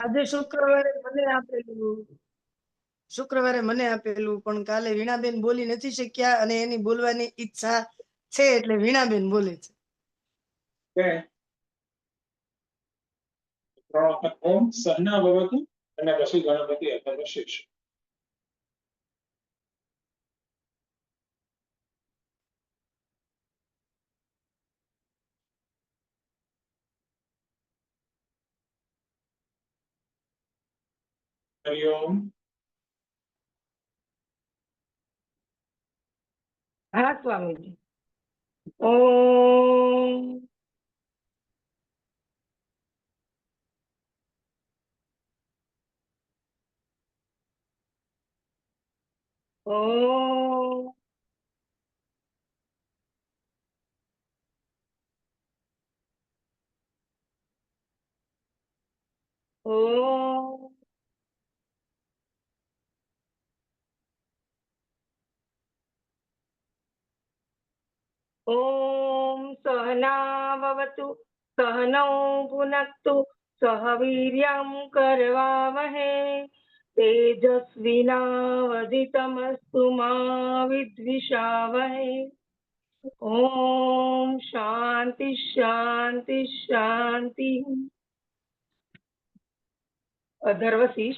આજે શુક્રવારે મને આપેલું પણ કાલે વીણાબેન બોલી નથી શક્યા અને એની બોલવાની ઈચ્છા છે એટલે વીણાબેન બોલે છે. ઓમ સહના ભવતુ અને પછી ગણપતિ અથવા શેષ. हरि ओम. हाँ स्वामी जी. ओम. ओम. ओम. ओम सहनावतु सहनौ भुनक्तु सह वीर्यं करवावहे तेजस्विनावधितमस्तु मा विद्विषावहे. ओम शांति शांति शांति. अधर्वशीष.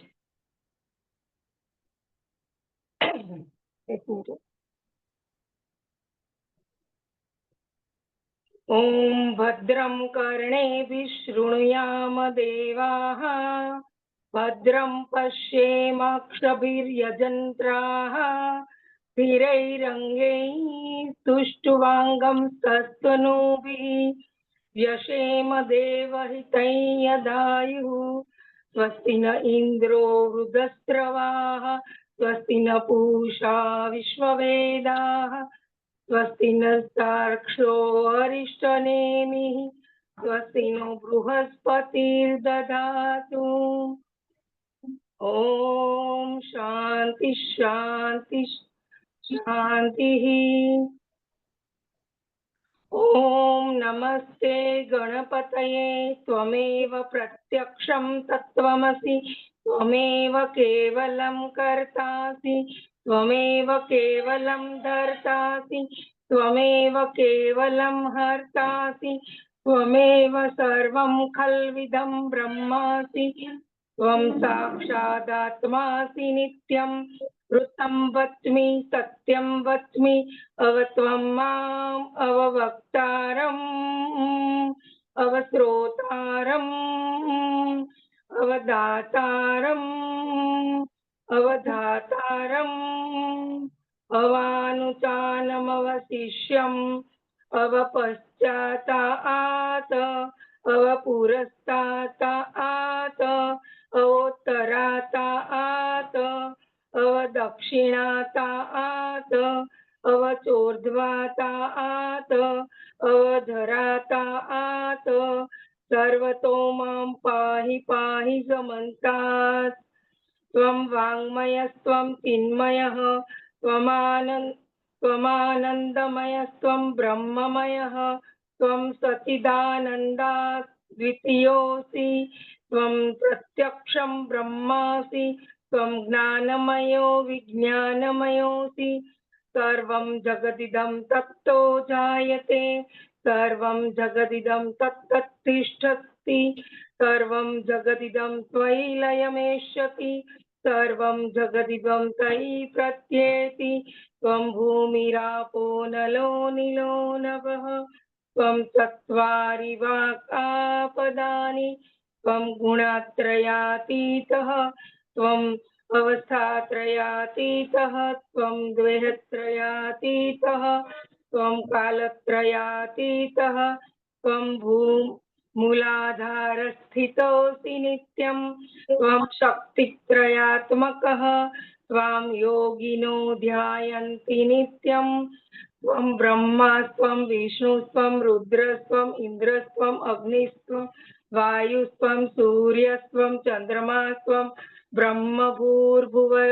ओम भद्रं कर्णेभिः शृणुयाम देवाः भद्रं पश्येमाक्षभिर्यजन्त्राः स्थिरैरङ्गैः तुष्टुवाङ्गंस्तनूभिः व्यशेम देवहितं यदायुः. स्वस्ति न इन्द्रो वृद्धस्रवाः स्वस्ति न पूषा विश्ववेदाः स्वस्ति नस्तार्क्ष्यो अरिष्टनेमिः स्वस्ति नो बृहस्पतिर्दधातु. ओम शांति शांति शांतिः. ओम नमस्ते गणपतये त्वमेव प्रत्यक्षं तत्त्वमसि त्वमेव केवलं कर्तासि त्वमेव केवलं धर्तासि त्वमेव केवलं हर्तासि त्वमेव सर्वं खल्विदं ब्रह्मासि त्वं साक्षादात्मासि नित्यं ऋतं वच्मि सत्यं वच्मि अवत्वं माम् अववक्तारम् अवश्रोतारम् अवदातारम् अवधातारम् अवानुचानमवशिष्यम् अवपश्चातात् अवपुरस्तात् अवोत्तरात् अवदक्षिणात् अवचोर्ध्वात् अवधरात् सर्वतो मां पाहि पाहि समन्तात्. त्वं वाङ्मयस्त्वं चिन्मयः त्वमानन्दमयस्त्वं ब्रह्ममयः त्वं सच्चिदानन्दात् द्वितीयोऽसि त्वं प्रत्यक्षं ब्रह्मासि त्वं ज्ञानमयो विज्ञानमयोऽसि. सर्वं जगदिदं तत्तो जायते सर्वं जगदिदं तत्तत्तिष्ठति सर्वं जगदिदं त्वयि लयमेष्यति सर्वं जगदिदं तयि प्रत्येति. त्वं भूमिरापो नलो निलो नभः त्वं चत्वारि वाक्पदानि त्वं गुणत्रयातीतः त्वम् अवस्थात्रयातीतः त्वं द्वैतत्रयातीतः त्वं कालत्रयातीतः त्वं मूलाधारस्थितोऽसि नित्यं त्वं शक्तित्रयात्मकः त्वां योगिनो ध्यायन्ति नित्यं. त्वं ब्रह्मा त्वं विष्णुस्त्वं रुद्रस्त्वं इन्द्रस्त्वं अग्निस्त्वं वायुस्त्वं सूर्यस्त्वं चन्द्रमास्त्वं ब्रह्म भूर्भुवः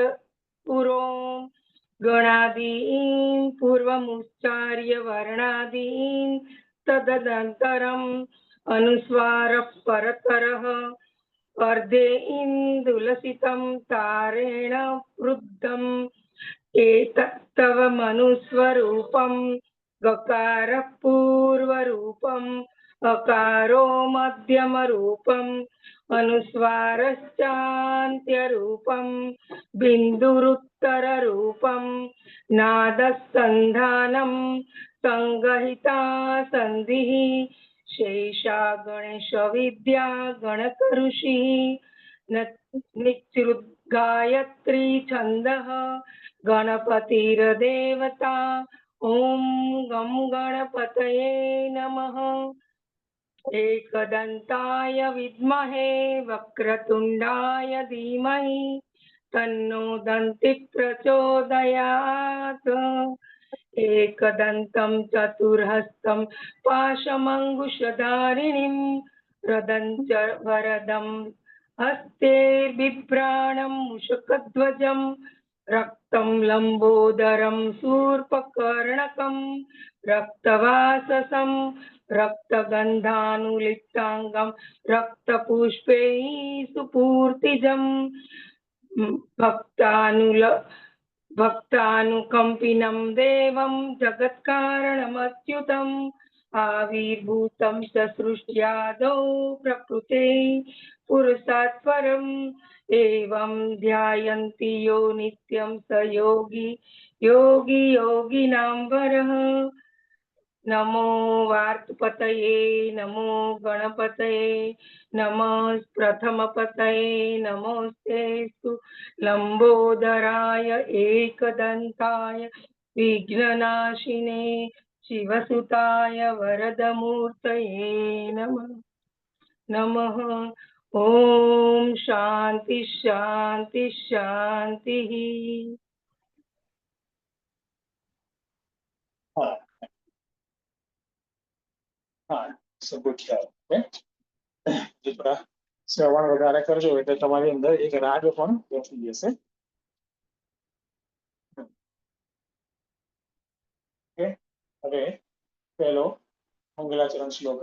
पुरों गणादीन् पूर्वमुच्चार्य वर्णादीन् तदनन्तरम् अनुस्वारः परतरः अर्धे इन्दुलसितं तारेण वृद्धम् एतत्तव मनुस्वरूपं गकारः पूर्वरूपम् अकारो मध्यमरूपम् अनुस्वारश्चान्त्यरूपम् बिन्दुरुत्तररूपम् नादसन्धानं संगहिता सन्धिः शेषा गणेशविद्या गणकऋषिः निच्रुत गायत्री छन्दः गणपतिर्देवता ॐ गं गणपतये नमः। एकदन्ताय विद्महे वक्रतुण्डाय धीमहि तन्नो दन्तिः प्रचोदयात्। एकदन्तं चतुर्हस्तं पाशमङ्कुशधारिणीं रदं च वरदं हस्ते बिभ्राणं मूषकध्वजं रक्तं लम्बोदरं शूर्पकर्णकं रक्तवाससं रक्तगन्धानुलिप्ताङ्गं रक्तपुष्पैः सुपूर्तिजं भक्तानुकम्पिनं देवं जगत्कारणमच्युतम् आविर्भूतं च सृष्ट्यादौ प्रकृते पुरुषात् परम् एवं ध्यायन्ति यो नित्यं स योगी योगी योगिनां वरः। नमो वार्तपतये नमो गणपतये नमः प्रथमपतये नमोऽस्तेऽस्तु लम्बोदराय एकदन्ताय विघ्ननाशिने शिवसुताय वरदमूर्तये नमः नमः। ॐ शान्ति शान्ति शान्तिः। So good job. Okay? થોડા શ્રવણ વધારે કરજો એટલે તમારી અંદર એક રાગ પણ બેસી જશે. ઓકે, હવે પહેલો મંગલાચરણ શ્લોક.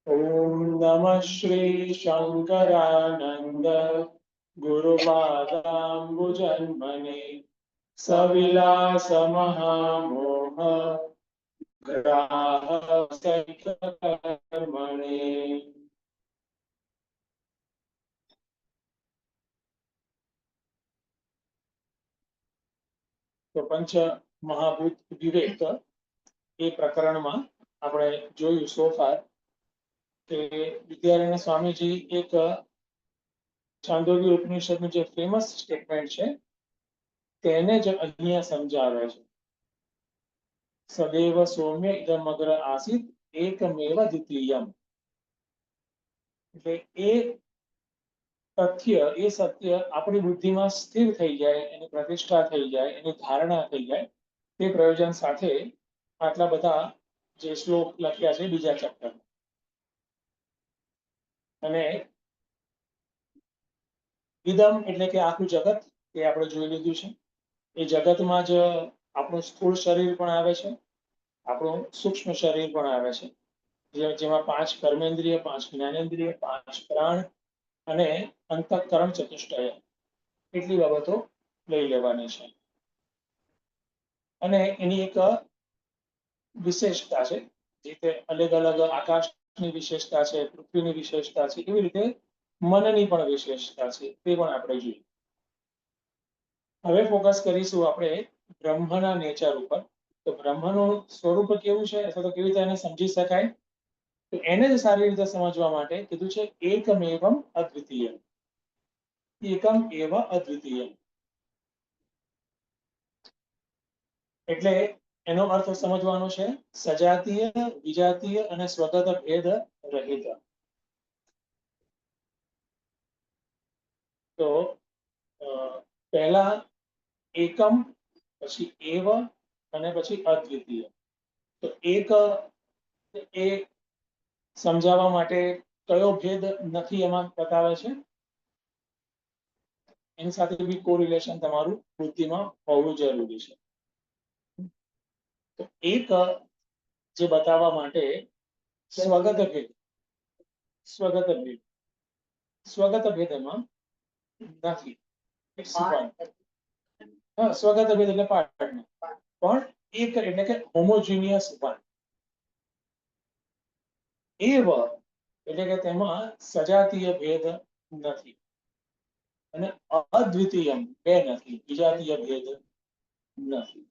ઓમ નમઃ શ્રી શંકરાનંદ ગુરુપાદાંબુજન્મને સવિલાસ મહામોહ ગ્રાહ સૈકર્મણે. તો પંચ મહાભૂત વિવેક એ પ્રકરણમાં આપણે જોયું સોફાર કે વિદ્યારણ્ય સ્વામીજી એક છાંદોગ્ય ઉપનિષદનું જે ફેમસ સ્ટેટમેન્ટ છે તેને જ અહીંયા સમજાવે છે. સદૈવ સૌમ્ય ઇદમગ્ર આસિત એકમેવ દ્વિતીયમ. એટલે એ તથ્ય એ સત્ય આપણી બુદ્ધિમાં સ્થિર થઈ જાય, એની પ્રતિષ્ઠા થઈ જાય, એની ધારણા થઈ જાય, તે પ્રયોજન સાથે આટલા બધા જે શ્લોક લખ્યા છે બીજા ચેપ્ટર. અને ઇદમ એટલે કે આખું જગત એ આપણે જોઈ લીધું છે. એ જગતમાં જ આપણું સ્થૂળ શરીર પણ આવે છે, આપણું સૂક્ષ્મ શરીર પણ આવે છે, જેમાં 5 કર્મેન્દ્રિય, 5 જ્ઞાનેન્દ્રિય, 5 પ્રાણ અને અંતઃકરણ ચતુષ્ટય એટલી બાબતો લઈ લેવાની છે. અને એની એક વિશેષતા છે, જે રીતે અલગ અલગ આકાશની વિશેષતા છે, પૃથ્વીની વિશેષતા છે, એવી રીતે મનની પણ વિશેષતા છે, તે પણ આપણે જોઈએ. હવે ફોકસ કરીશું આપણે બ્રહ્મના નેચર ઉપર. તો બ્રહ્મનું સ્વરૂપ કેવું છે અથવા તો કેવી રીતે એને સમજી શકાય, તો એને જ સારી રીતે સમજવા માટે કીધું છે એકમેવમ અદ્વિતીય. એકમ એવ અદ્વિતીય એટલે એનો અર્થ સમજવાનો છે સજાતીય, વિજાતીય અને સ્વગત ભેદ રહિત. તો પહેલા એકમ, પછી એવ અને પછી અદ્વિતીય. તો એક એ સમજાવવા માટે કયો ભેદ નથી એમાં બતાવે છે, એની સાથે બી કોરિલેશન તમારું બુદ્ધિમાં હોવું જરૂરી છે. તો એક જે બતાવવા માટે સ્વગત ભેદ સ્વગત ભેદ એમાં નથી. It's one. હા, સ્વગત ભેદ એટલે પાર્ટનર, પણ એક એટલે કે હોમોજીનિયસ વન. એવ એટલે કે તેમાં સજાતીય ભેદ નથી અને અદ્વિતીયમ બે નથી, વિજાતીય ભેદ નથી.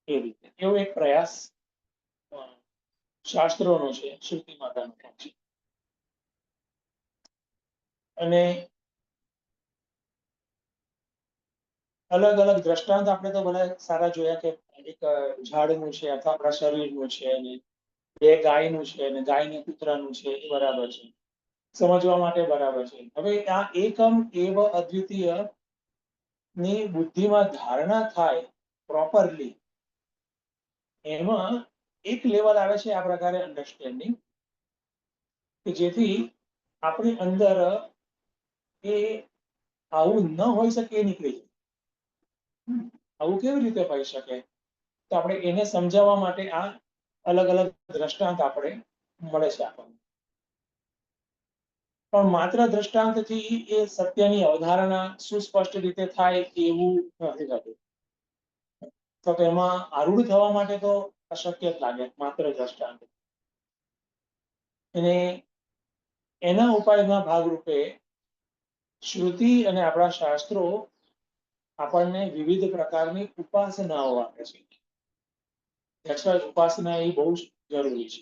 એ રીતે એવો એક પ્રયાસ શાસ્ત્રોનો છે, શ્રુતિ માતાનો પણ છે. અને અલગ અલગ દ્રષ્ટાંત આપણે તો બધા સારા જોયા કે એક ઝાડનું છે અથવા આપણા શરીરનું છે, અને બે ગાયનું છે અને ગાયને કૂતરાનું છે, એ બરાબર છે, સમજવા માટે બરાબર છે. હવે આ એકમ એવ અદ્વિતીય ની બુદ્ધિમાં ધારણા થાય પ્રોપરલી, એમાં એક લેવલ આવે છે આ પ્રકારે અન્ડરસ્ટેન્ડિંગ, કે જેથી આપણી અંદર એ આવું ન હોઈ શકે એ નીકળી જાય. આવું કેવી રીતે હોઈ શકે? તો આપણે એને સમજાવવા માટે આ અલગ અલગ દ્રષ્ટાંત આપણે મળે છે આપણને. પણ માત્ર દ્રષ્ટાંતથી એ સત્યની અવધારણા સુસ્પષ્ટ રીતે થાય એવું નથી થતું. તો એમાં આરૂઢ થવા માટે તો અશક્ય જ લાગે માત્ર દ્રષ્ટાંત. અને એના ઉપાયના ભાગરૂપે શ્રુતિ અને આપણા શાસ્ત્રો આપણને વિવિધ પ્રકારની ઉપાસનાઓ આપે છે. ઉપાસના એ બહુ જ જરૂરી છે.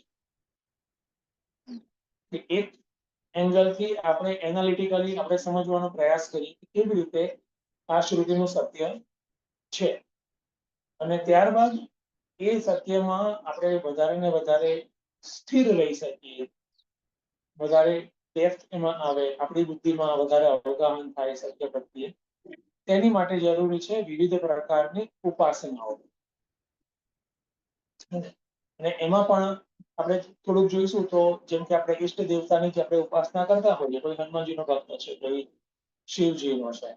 એક એંગલથી આપણે એનાલિટિકલી આપણે સમજવાનો પ્રયાસ કરીએ કે કેવી રીતે આ શ્રુતિનું સત્ય છે, અને ત્યારબાદ એ સત્યમાં આપણે વધારે ને વધારે સ્થિર રહી શકીએ, વધારે ડેપ્થ એમાં આવે, આપણી બુદ્ધિમાં વધારે અવગાહન થાય સત્ય પ્રત્યે, તેની માટે જરૂરી છે વિવિધ પ્રકારની ઉપાસનાઓ. અને એમાં પણ આપણે થોડુંક જોઈશું તો, જેમ કે આપણે ઈષ્ટ દેવતાની જે આપણે ઉપાસના કરતા હોઈએ, કોઈ હનુમાનજીનો ભક્ત છે, કોઈ શિવજીનો છે,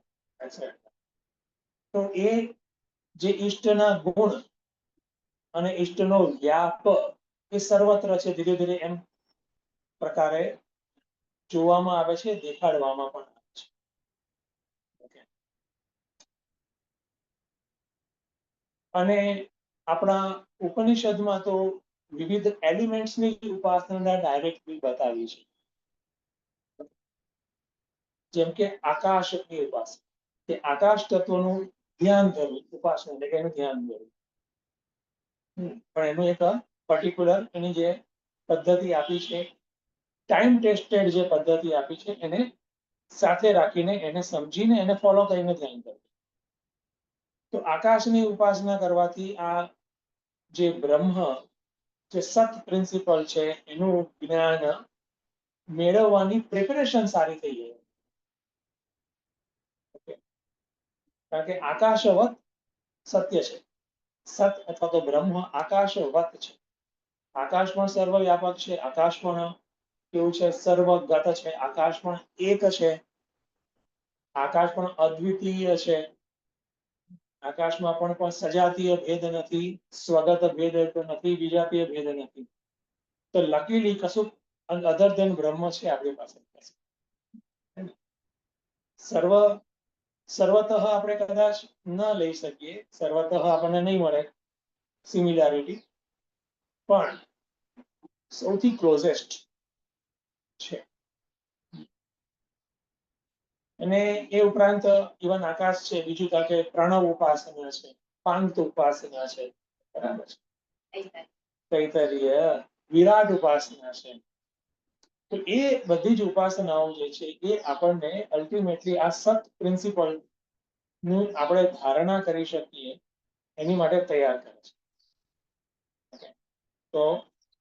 તો એ જે ઈષ્ટના ગુણ અને ઈષ્ટનો વ્યાપ એ સર્વત્ર છે, ધીરે ધીરે એમ પ્રકારે જોવામાં આવે છે, દેખાડવામાં પણ આવે છે. અને આપણા ઉપનિષદમાં તો વિવિધ એલિમેન્ટ્સની ઉપાસના ડાયરેક્ટલી બતાવી છે. જેમ કે આકાશની ઉપાસના, કે આકાશ તત્વનું ધ્યાન ધરવું ઉપાસના, એટલે કે એનું ધ્યાન ધરવું. પણ એનું એક પર્ટિક્યુલર એની જે પદ્ધતિ આપી છે, ટાઈમ ટેસ્ટેડ જે પદ્ધતિ આપી છે, એને સાથે રાખીને, એને સમજીને, એને ફોલો કરીને ધ્યાન કરવું. તો આકાશની ઉપાસના કરવાથી આ જે બ્રહ્મ, જે સત પ્રિન્સિપલ છે, એનું જ્ઞાન મેળવવાની પ્રિપેરેશન સારી થઈ જાય. કારણ કે આકાશવત સત્ય છે. સત અથવા તો બ્રહ્મ આકાશવત છે. આકાશ પણ સર્વવ્યાપક છે, આકાશ પણ કેવું છે, સર્વગત છે, આકાશ પણ એક છે, આકાશ પણ અદ્વિતીય છે, આકાશમાં પણ સજાતીય ભેદ નથી, સ્વગત ભેદ નથી, વિજાતીય ભેદ નથી. તો લકીલી કશું અધર દેન બ્રહ્મ છે આપણી પાસે. સર્વતઃ આપણે કદાચ ન લઈ શકીએ, સર્વતઃ આપણને નહીં મળે સિમિલારિટી, પણ સૌથી ક્લોઝેસ્ટ છે. અને એ ઉપરાંત ઇવન આકાશ છે, બીજું કે પ્રણવ ઉપાસના છે, પાંત ઉપાસના છે, બરાબર છે, તૈતરીય વિરાટ ઉપાસના છે. તો એ બધી જ ઉપાસનાઓ જે છે, એ આપણને અલ્ટિમેટલી આ સત પ્રિન્સિપલ નું આપણે ધારણા કરી શકીએ એની માટે તૈયાર કરે છે. તો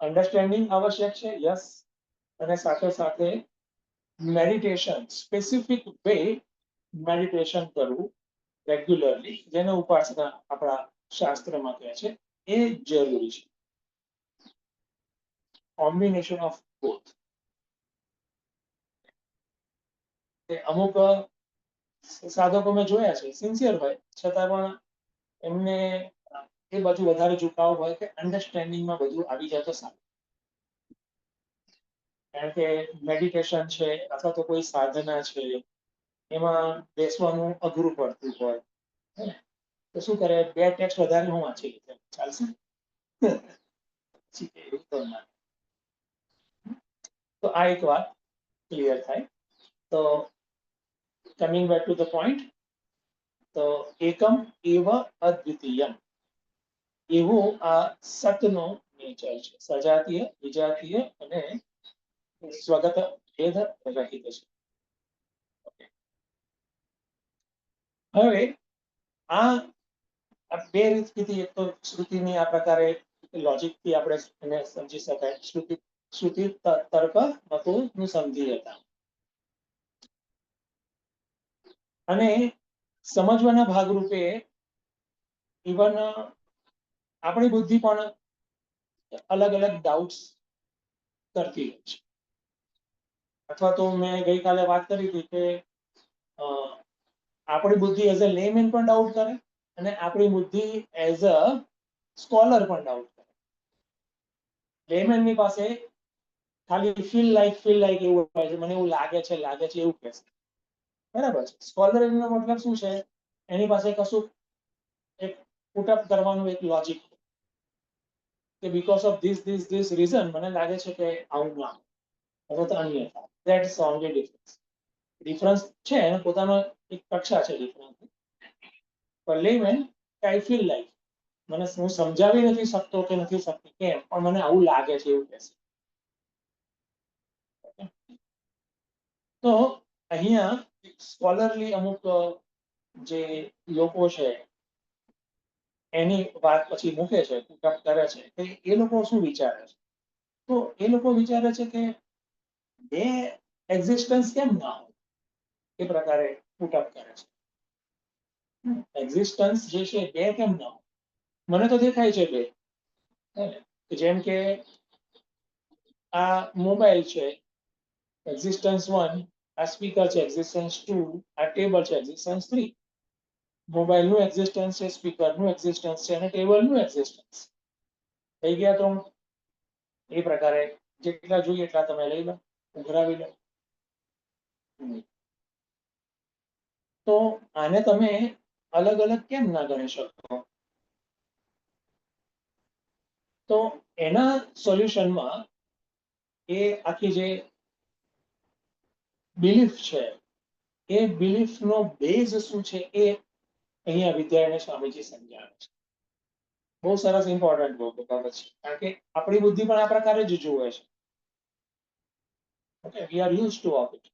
અન્ડરસ્ટેન્ડિંગ આવશ્યક છે, યસ, અને સાથે સાથે મેડિટેશન, સ્પેસિફિક વે મેડિટેશન કરવું રેગ્યુલરલી, જેને ઉપાસના આપણા શાસ્ત્રમાં કહે છે, એ જરૂરી છે. Combination of both. અમુક સાધકો મેં જોયા છે, સિન્સિયર હોય છતાં પણ એમને એ બાજુ વધારે ઝુકાવ હોય કે અન્ડરસ્ટેન્ડિંગમાં બધું આવી જાય તો સારું. કારણ કે મેડિટેશન છે અથવા તો કોઈ સાધના છે એમાં બેસવાનું અઘરું પડતું હોય, હે ને? તો શું કરે, 2 ટેક્સ્ટ વધારે હું વાંચી લીધે, ચાલશે? એવું તો ના. તો આ એક વાત ક્લિયર થાય. તો coming back to the point, તો એકમ એવ અદ્વિતીયમ, એવું આ સતનો નેચર છે, સજાતીય, વિજાતીય અને સ્વગત ભેદ રહિત છે. હવે આ બે રીતથી, એક તો શ્રુતિની આ પ્રકારે લોજિકથી આપણે એને સમજી શકાય, શ્રુતિ તર્ક મતો નું સમજી હતા. અને સમજવાના ભાગરૂપે ઇવન આપણી બુદ્ધિ પણ અલગ અલગ ડાઉટ્સ કરતી હોય છે. અથવા તો મેં ગઈકાલે વાત કરી હતી કે આપણી બુદ્ધિ એઝ અ લેમેન પણ ડાઉટ કરે અને આપણી બુદ્ધિ એઝ અ સ્કોલર પણ ડાઉટ કરે. લેમેનની પાસે ખાલી ફીલ લાઈક એવું હોય છે, મને એવું લાગે છે એવું કહે છે, બરાબર છે. સ્કોલર નો મતલબ શું છે, એની પાસે કશું એક પુટઅપ કરવાનું એક લોજિક, કે બીકોઝ ઓફ ધીસ રીઝન મને લાગે છે કે આવું ના અથવા તો અન્યથા. ધેટ ઇઝ ઓનલી ડિફરન્સ છે, એનો પોતાનો એક કક્ષા છે ડિફરન્સ. પણ લેમેન આઈ ફીલ લાઈક, મને હું સમજાવી નથી શકતો કે નથી શકતી કેમ, પણ મને આવું લાગે છે એવું કહેશે. તો અહીંયા સ્કોલરલી અમુક જે લોકો છે એની વાત પછી મૂકે છે, પુટઅપ કરે છે, કે એ લોકો શું વિચારે છે. તો એ લોકો વિચારે છે કે બે એક્ઝિસ્ટન્સ કેમ ના હોય, એ પ્રકારે પુટઅપ કરે છે. એક્ઝિસ્ટન્સ જે છે બે કેમ ના હોય, મને તો દેખાય છે બે. જેમ કે આ મોબાઈલ છે, એક્ઝિસ્ટન્સ 1, આ સ્પીકર છે એક્ઝિસ્ટન્સ 2, આ ટેબલ છે એક્ઝિસ્ટન્સ 3. મોબાઈલનું એક્ઝિસ્ટન્સ છે, સ્પીકરનું એક્ઝિસ્ટન્સ છે અને ટેબલનું એક્ઝિસ્ટન્સ. થઈ ગયા 3. એ પ્રકારે જેટલા જોઈએ એટલા તમે લઈ લો, ઉઘરાવી લો. તો આને તમે અલગ અલગ કેમ ના ગણી શકો? તો એના સોલ્યુશનમાં એ આખી જે બિલીફ છે, એ બિલીફનો બેઝ શું છે એ અહીંયા વિદ્યારણ્ય સ્વામીજી સમજાવે છે. બહુ સરસ ઇમ્પોર્ટન્ટ બાબત છે, કારણ કે આપણી બુદ્ધિ પણ આ પ્રકારે જ જુએ છે. Okay, we are use to of it.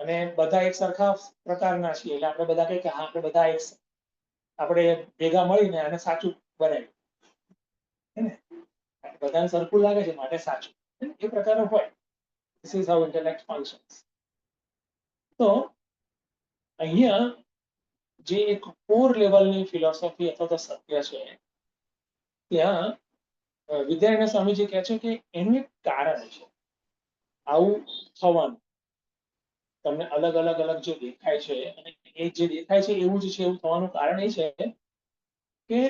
અને બધા એક સરખા પ્રકારના છીએ, એટલે આપણે બધા કહીએ કે હા આપણે બધા આપણે ભેગા મળીને આને સાચું બનાવ્યું, હે ને? બધાને સરખું લાગે છે માટે સાચું, એ પ્રકારનું હોય. This is how intellect functions. તો અહીંયા જે એક કોર લેવલની ફિલોસોફી અથવા તો સત્ય છે, ત્યાં વિદ્યારણ્ય સ્વામીજી કહે છે કે એનું એક કારણ છે આવું થવાનું. તમને અલગ અલગ જે દેખાય છે, અને એ જે દેખાય છે એવું જ છે એવું થવાનું કારણ એ છે કે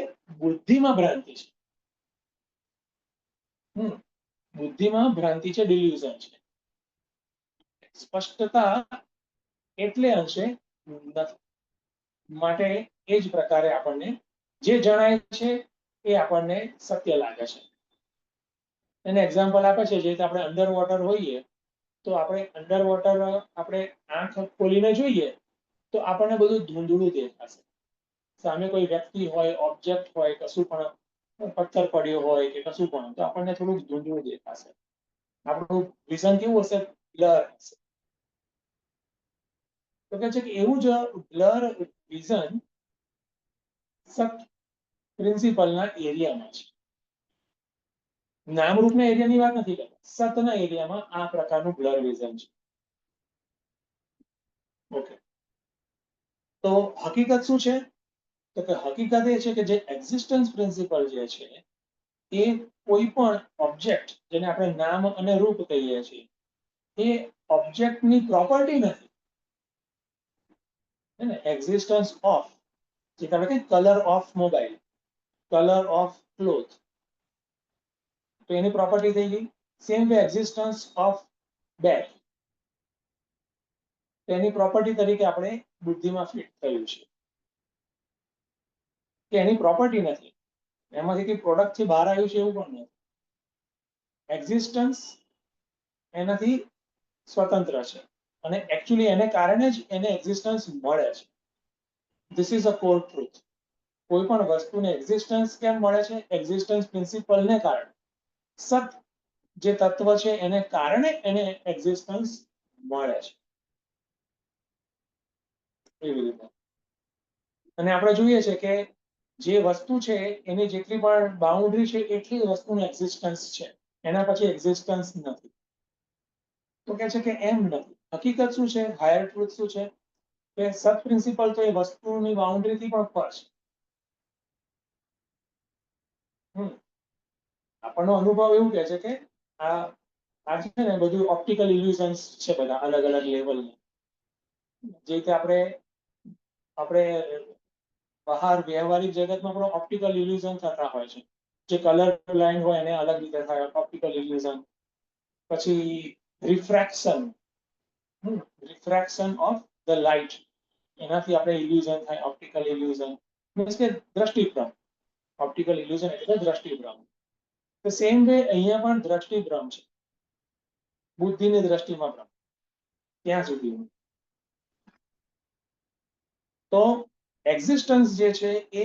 બુદ્ધિમાં ભ્રાંતિ છે. બુદ્ધિમાં ભ્રાંતિ છે, ડિલ્યુઝન છે. સ્પષ્ટતા એટલે અંશે નથી. માટે એ જ પ્રકારે આપણને જે જણાય છે એ આપણને સત્ય લાગે છે. એને એક્ઝામ્પલ આપે છે, જે રીતે આપણે અંડર વોટર હોઈએ તો આપણે અંડર વોટર આપણે આંખ ખોલીને જોઈએ તો આપણને બધું ધૂંધળું દેખાશે. સામે કોઈ વ્યક્તિ હોય, ઓબ્જેક્ટ હોય, કશું પણ પથ્થર પડ્યો હોય કે કશું પણ, તો આપણને થોડુંક ધૂંધળું દેખાશે. આપણું વિઝન કેવું હશે? બ્લર હશે. તો કહે છે કે એવું જ બ્લર વિઝન સત પ્રિન્સિપલના એરિયામાં છે. નામરૂપના એરિયાની વાત નથી કરતા, સતના એરિયામાં આ પ્રકારનું બ્લર વિઝન છે. ઓકે, તો હકીકત શું છે? તો કે હકીકત એ છે કે જે એક્ઝિસ્ટન્સ પ્રિન્સિપલ જે છે એ કોઈ પણ ઓબ્જેક્ટ, જેને આપણે નામ અને રૂપ કહીએ છીએ, એ ઓબ્જેક્ટની પ્રોપર્ટી નથી. હે ને? એક્ઝિસ્ટન્સ ઓફ, જે તમે કે colour of mobile, colour of cloth, તો એની પ્રોપર્ટી થઈ ગઈ. સેમ વે એક્ઝિસ્ટન્સ ઓફ બેટ તેની પ્રોપર્ટી તરીકે આપણે બુદ્ધિમાં ફિટ થયું છે કે એની પ્રોપર્ટી નથી, એમાંથી કઈ પ્રોડક્ટ થી બહાર આવ્યું છે એવું પણ નથી. એક્ઝિસ્ટન્સ એનાથી સ્વતંત્ર છે અને એકચ્યુઅલી એને કારણે જ એને એક્ઝિસ્ટન્સ મળે છે. This is a core truth. કોઈ પણ વસ્તુને એક્ઝિસ્ટન્સ કેમ મળે છે? એક્ઝિસ્ટન્સ પ્રિન્સિપલને કારણે. સત જે તત્વ છે એને કારણે એને એક્ઝિસ્ટન્સ મળે છે. એવી રીતે. અને આપણે જોઈએ છે કે જે વસ્તુ છે એની જેટલી પણ બાઉન્ડ્રી છે એટલી વસ્તુનું એક્ઝિસ્ટન્સ છે, એના પછી એક્ઝિસ્ટન્સ નથી. તો કે છે કે એમ નથી. હકીકત શું છે? હાયર ટ્રુથ શું છે? કે સત પ્રિન્સિપલ તો એ વસ્તુની બાઉન્ડ્રીથી પણ પર છે. આપણનો અનુભવ એવું કહે છે કે આ છે ને બધું ઓપ્ટિકલ ઇલ્યુઝન્સ છે, બધા અલગ અલગ લેવલના. જે રીતે આપણે બહાર વ્યવહારિક જગતમાં પણ ઓપ્ટિકલ ઇલ્યુઝન થતા હોય છે. જે કલર બ્લાઇન્ડ હોય એને અલગ રીતે થાય ઓપ્ટિકલ ઇલ્યુઝન. પછી રિફ્રેક્શન ઓફ ધ લાઇટ, એનાથી આપણે ઇલ્યુઝન થાય ઓપ્ટિકલ ઇલ્યુઝન. મીન્સ કે દ્રષ્ટિભ્રમ. ઓપ્ટિકલ ઇલ્યુઝન એટલે દ્રષ્ટિભ્રમ. તો સેમ વે અહીંયા પણ દ્રષ્ટિભ્રમ છે, બુદ્ધિની દ્રષ્ટિમાં ભ્રમ. ત્યાં સુધી તો એક્ઝિસ્ટન્સ જે છે એ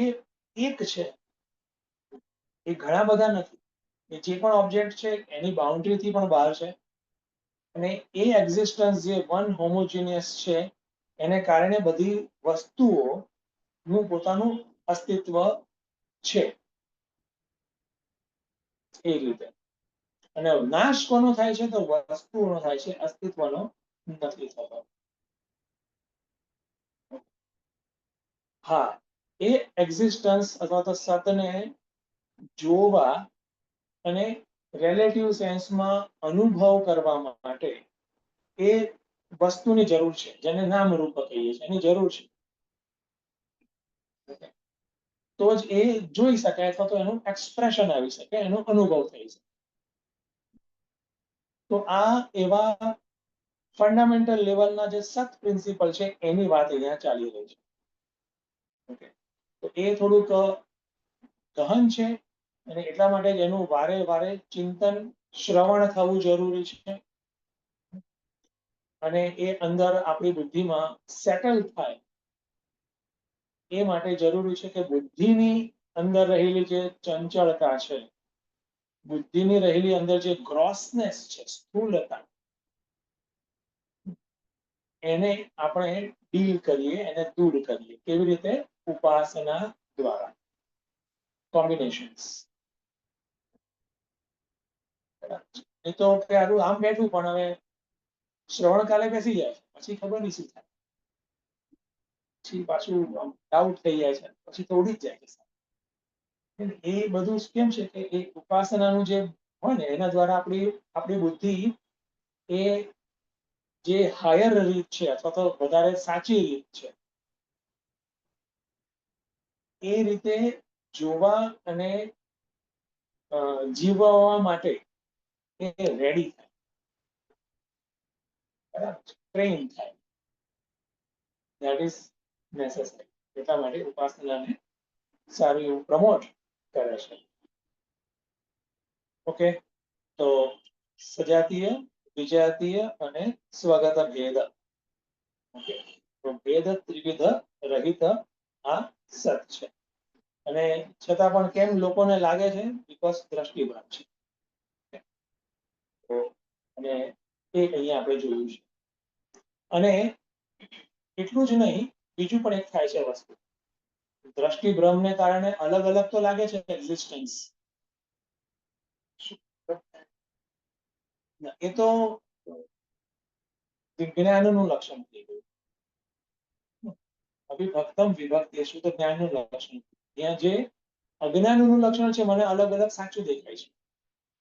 એક છે, એ ઘણા બધા નથી. એ જે પણ ઓબ્જેક્ટ છે એની બાઉન્ડ્રીથી પણ બહાર છે અને એ એક્ઝિસ્ટન્સ જે વન હોમોજીનિયસ છે એને કારણે બધી વસ્તુઓનું પોતાનું અસ્તિત્વ છે. એ રીતે. અને નાશ કોનો થાય છે? તો વસ્તુઓનો થાય છે, અસ્તિત્વનો નથી થતો. હા, એ એક્ઝિસ્ટન્સ અથવા તો સતને જોવા અને રિલેટિવ સેન્સમાં અનુભવ કરવા માટે એ વસ્તુની જરૂર છે, જેને નામ રૂપ કહીએ છીએ, એની જરૂર છે. તો જ એ જોઈ શકાય અથવા તો એનું એક્સપ્રેશન આવી શકે, એનો અનુભવ થઈ શકે. તો આ એવા ફંડામેન્ટલ લેવલના જે સત પ્રિન્સિપલ છે એની વાત અહીંયા ચાલી રહી છે. ઓકે, તો એ થોડુંક ગહન છે અને એટલા માટે જ એનું વારે વારે ચિંતન, શ્રવણ થવું જરૂરી છે. અને એ અંદર આપણી બુદ્ધિમાં સેટલ થાય એ માટે જરૂરી છે કે બુદ્ધિની અંદર રહેલી જે ચંચળતા છે, બુદ્ધિની રહેલી અંદર જે ગ્રોસનેસ છે, સ્થૂળતા, એને આપણે ડીલ કરીએ, એને દૂર કરીએ. કેવી રીતે? ઉપાસના દ્વારા. કોમ્બિનેશન્સ. એ તો આમ બેઠું પણ હવે શ્રવણ કાલે બેસી જાય પછી ખબર નહીં શું થાય. પછી પાછું ડાઉટ થઈ જાય છે, પછી તો ઉડી જ જાય છે. એ બધું કેમ છે કે એ ઉપાસનાનું જે હોય ને એના દ્વારા આપણી બુદ્ધિ એ જે હાયર રીત છે અથવા તો વધારે સાચી રીત છે એ રીતે જોવા અને જીવવા માટે એ રેડી થાય, બરાબર, ટ્રેન થાય. That is necessary. એટલા માટે ઉપાસનાને સારું એવું પ્રમોટ કરે છે. ઓકે, તો સજાતીય, વિજાતીય અને સ્વગત ભેદ. ઓકે, તો ભેદ ત્રિવિધ રહિત આ સત છે. અને છતાં પણ કેમ લોકોને લાગે છે? બીકોઝ દ્રષ્ટિભ્રમ છે. અને એ અહીંયા આપણે જોયું છે. અને એટલું જ નહીં, બીજું પણ એક થાય છે વસ્તુ. દ્રષ્ટિભ્રમને કારણે અલગ અલગ તો લાગે છે એક્ઝિસ્ટન્સ, એ તો જ્ઞાનનું લક્ષણ થઈ ગયું. અભિભક્તમ વિભક્તિ તો જ્ઞાનનું લક્ષણ. ત્યાં જે અજ્ઞાનનું લક્ષણ છે મને અલગ અલગ સાચું દેખાય છે.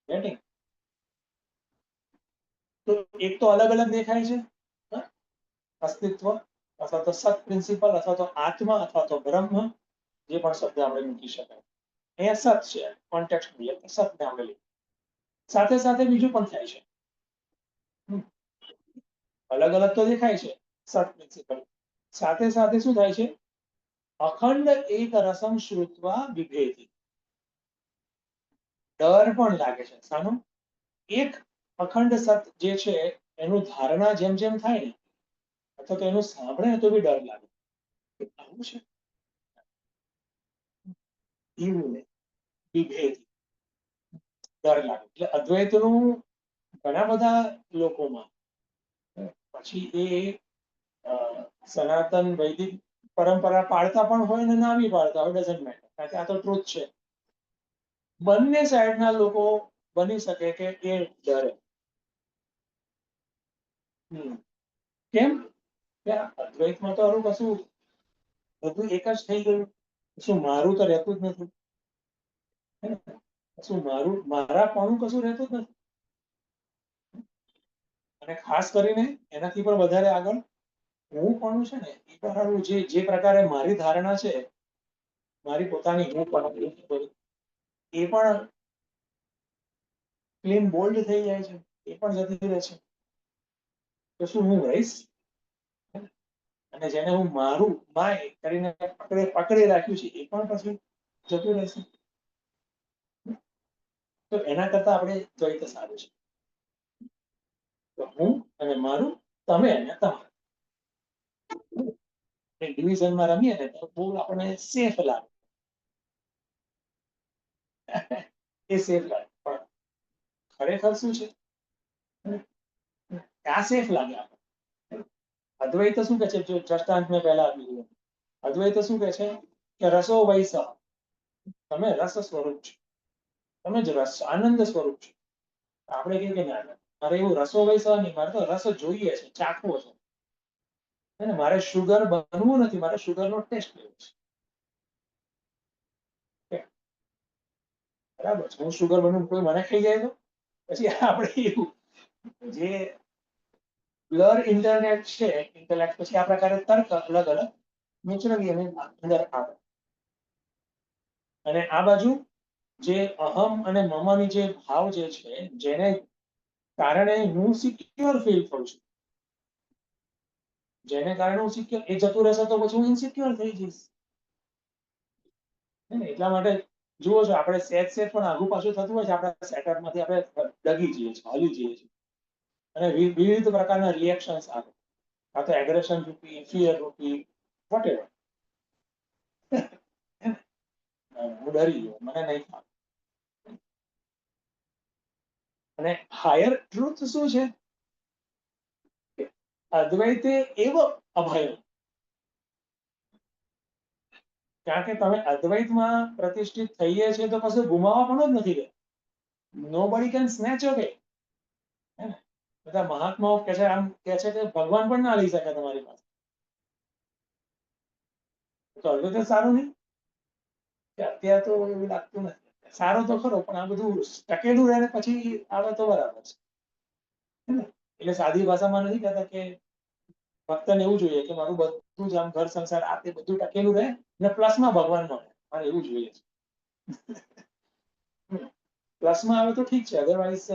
Getting? તો એક તો અલગ અલગ દેખાય છે અસ્તિત્વ અથવા તો સત પ્રિન્સિપલ અથવા તો આત્મા અથવા તો બ્રહ્મ, જે પણ શબ્દ આપણે મૂકી શકાય. અહીંયા સત છે, કોન્ટેક્સ્ટ સતને આપણે લઈએ. સાથે સાથે બીજું પણ થાય છે. અલગ અલગ તો દેખાય છે સત પ્રિન્સિપલ, સાથે સાથે શું થાય છે? અખંડ એક રસમ શ્રુત્વા વિભેતિ. ડર પણ લાગે છે. સાનું? એક અખંડ સત જે છે એનું ધારણા જેમ જેમ થાય ને, અથવા તો એનું સાંભળે ને તો બી ડર લાગે કે આવું છે, એવું ને વિભેતિ, ડર લાગે. એટલે અદ્વૈતનું ઘણા બધા લોકોમાં, પછી એ સનાતન વૈદિક પરંપરા પાળતા પણ હોય ને ના બી પાળતા હોય, ડઝન્ટ મેટર, કારણ કે આ તો ટ્રુથ છે. બંને સાઈડના લોકો બની શકે કે એ ડરે. કેમ? કે અદ્વૈતમાં તો આવું કશું બધું એક જ થઈ ગયું, શું મારું તો રહેતું જ નથી, શું મારા પણ કશું રહેતું જ નથી. અને ખાસ કરીને એનાથી પણ વધારે આગળ હું પણ છે ને એ પ્રકારનું જે પ્રકારે મારી ધારણા છે, મારી પોતાની હું પણ એ પણ ક્લીન બોલ્ડ થઈ જાય છે, એ પણ જતી રહે છે. તો શું હું રહીશ? અને જેને હું મારું માય કરીને પકડી રાખ્યું છે એ પણ પછી જતું રહેશે. તો એના કરતા આપણે દ્વૈત સારું છે. તો હું અને મારું, તમે અને તમારું. ડિવિઝનમાં રમીએ ને તો બહુ આપણને સેફ લાગે. એ સેફ લાગે, પણ ખરેખર શું છે આ સેફ લાગે આપણને. અદ્વૈત શું કે છે? જો દ્રષ્ટાંત મેં પહેલા આપી દીધું. અદ્વૈત શું કે છે કે રસો વૈસ, તમે રસ સ્વરૂપ છો, તમે જ રસ, આનંદ સ્વરૂપ છો. આપણે કહીએ કે ના, મારે એવું રસો વૈસ નહીં, મારે તો રસ જોઈએ છે, ચાખવો છે, મારે શુગર બનવું નથી, મારે શુગરનો ટેસ્ટ લેવો છે. બરાબર છે. હું શુગર બનવું, કોઈ મને ખાઈ જાય તો પછી આપણે એવું જે બ્લર ઇન્ટરનેટ છે, ઇન્ટેલેક્ટ, પછી આ પ્રકારે તર્ક અલગ અલગ નેચરલી એની અંદર આવે. અને આ બાજુ જે અહમ અને મમની જે ભાવ જે છે, જેને કારણે હું સિક્યોર ફીલ કરું છું, જેને કારણે હું સિક્યોર, એ જતું રહેશે તો પછી હું ઇન્સિક્યોર થઈ જઈશ. એટલા માટે જુઓ છો, આપણે સેજ પણ આગુ પાછું થતું હોય છે, આપણા સેટઅપમાંથી આપણે ડગી જઈએ છીએ, હલી જઈએ છીએ, અને વિવિધ પ્રકારના રિએક્શન્સ આવે. આ તો એગ્રેશન રૂપી, ફિયર રૂપી, વોટેવર. હું ડરી ગયો, મને નહીં થાય. અને હાયર ટ્રુથ શું છે? અદ્વૈતે એવ અભય. કારણ કે તમે અદ્વૈતમાં પ્રતિષ્ઠિત થઈએ છે તો કશું ગુમાવવા પણ જ નથી. નોબડી કેન સ્નેચ અવે. બધા મહાત્માઓ કે છે, આમ કે છે કે ભગવાન પણ ના લઈ શકે તમારી પાસે. તો અદ્વૈત સારું નહીં કે અત્યારે તો એવું લાગતું નથી. સારો તો ખરો, પણ આ બધું ટકેલું રહે પછી આવે તો બરાબર છે. એટલે સાદી ભાષામાં નથી કહેતા કે ભક્તને એવું જોઈએ કે મારું બધું જ આમ ઘર સંસાર આ તે બધું ટકેલું રહે ને પ્લસમાં ભગવાન મળે, મારે એવું જોઈએ છે. પ્લસમાં આવે તો ઠીક છે, અધરવાઇઝ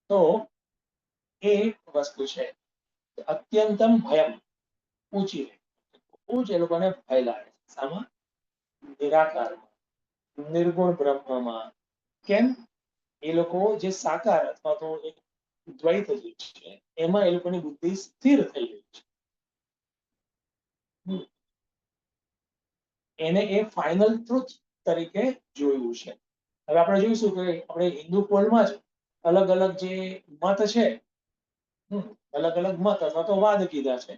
તો એ વસ્તુ છે. અત્યંતમ ભયમ, ઊંચી રહે, બહુ જ એ લોકોને ભય લાગે. શામાં? નિરાકારમાં, નિર્ગુણ બ્રહ્મમાં. કેમ? એ લોકો જે સાકાર અથવા તો એક દ્વૈત જે છે એમાં એ લોકોની બુદ્ધિ સ્થિર થઈ ગઈ છે. એને એ ફાઇનલ ટ્રુથ તરીકે જોયું છે. હવે આપણે જોઈશું કે આપણે હિન્દુ પોલમાં જ અલગ અલગ જે મત છે, અલગ અલગ મત અથવા તો વાદ કીધા છે,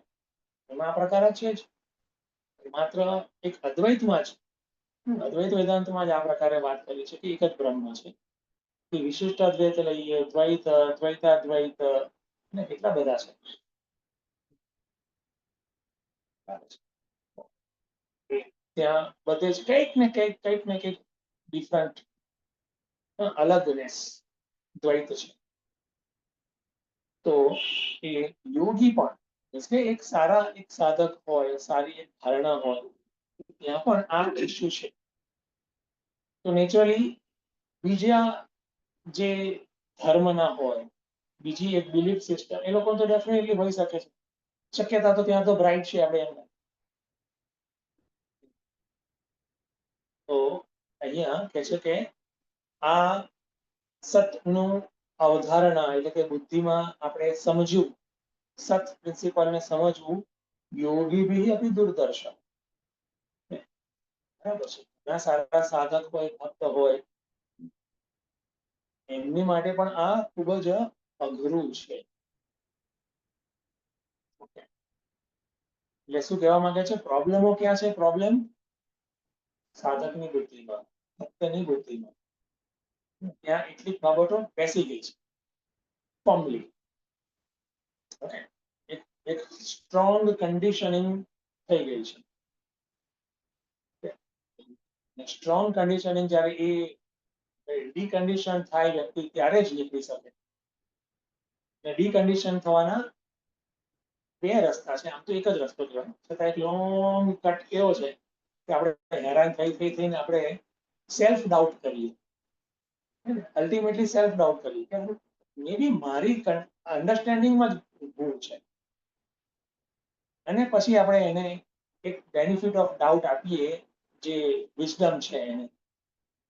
એમાં આ પ્રકાર છે જ. માત્ર એક અદ્વૈતમાં જ, અદ્વૈત વેદાંતમાં જ આ પ્રકારે વાત કરી છે કે એક જ બ્રહ્મ છે. વિશિષ્ટ અદ્વૈત લઈએ, દ્વૈત, દ્વૈતાદ્વૈત, ને કેટલા બધા છે. ત્યાં બધે જ કંઈક ને કંઈક ડિફરન્ટ, અલગનેસ દ્વૈત છે. તો એ યોગી પણ એક સારા એક સાધક હોય, સારી એક ધારણા હોય, ત્યાં પણ આ ઇસ્યુ છે. તો નેચરલી બીજા જે ધર્મના હોય, બીજી એક બિલીફ સિસ્ટમ, એ લોકો તો ડેફિનેટલી હોઈ શકે છે. શક્યતા તો ત્યાં તો બ્રાઇટ છે આપણે એમ. તો અહીંયા કહે છે કે આ સતનું અવધારણા એટલે કે બુદ્ધિમાં આપણે સમજવું, સત પ્રિન્સિપલને સમજવું, યોગી અતિ દુર્દર્શન. બરાબર છે. ઘણા સારા સાધક હોય, ભક્ત હોય, એમની માટે પણ આ ખૂબ જ અઘરું છે. એટલે શું કહેવા માંગે છે? પ્રોબ્લેમો ક્યાં છે? પ્રોબ્લેમ સાધકની બુદ્ધિમાં, ભક્તની બુદ્ધિમાં. ત્યાં એટલી બાબતો બેસી ગઈ છે ફોર્મલી. એક સ્ટ્રોંગ કન્ડિશનિંગ થઈ ગઈ છે. સ્ટ્રોંગ કન્ડિશનિંગ જ્યારે એ ડીકન્ડિશન થાય વ્યક્તિ ત્યારે જ નીકળી શકે. ડીકન્ડિશન થવાના બે રસ્તા છે. આમ તો એક જ રસ્તો કહેવાય, છતાં એક લોંગ કટ એવો છે કે આપણે હેરાન થઈને આપણે સેલ્ફ ડાઉટ કરીએ. અલ્ટિમેટલી સેલ્ફ ડાઉટ કરીએ કે મે બી મારી અન્ડરસ્ટેન્ડિંગમાં જ ભૂલ છે, અને પછી આપણે એને એક બેનિફિટ ઓફ ડાઉટ આપીએ, જે વિઝડમ છે એને.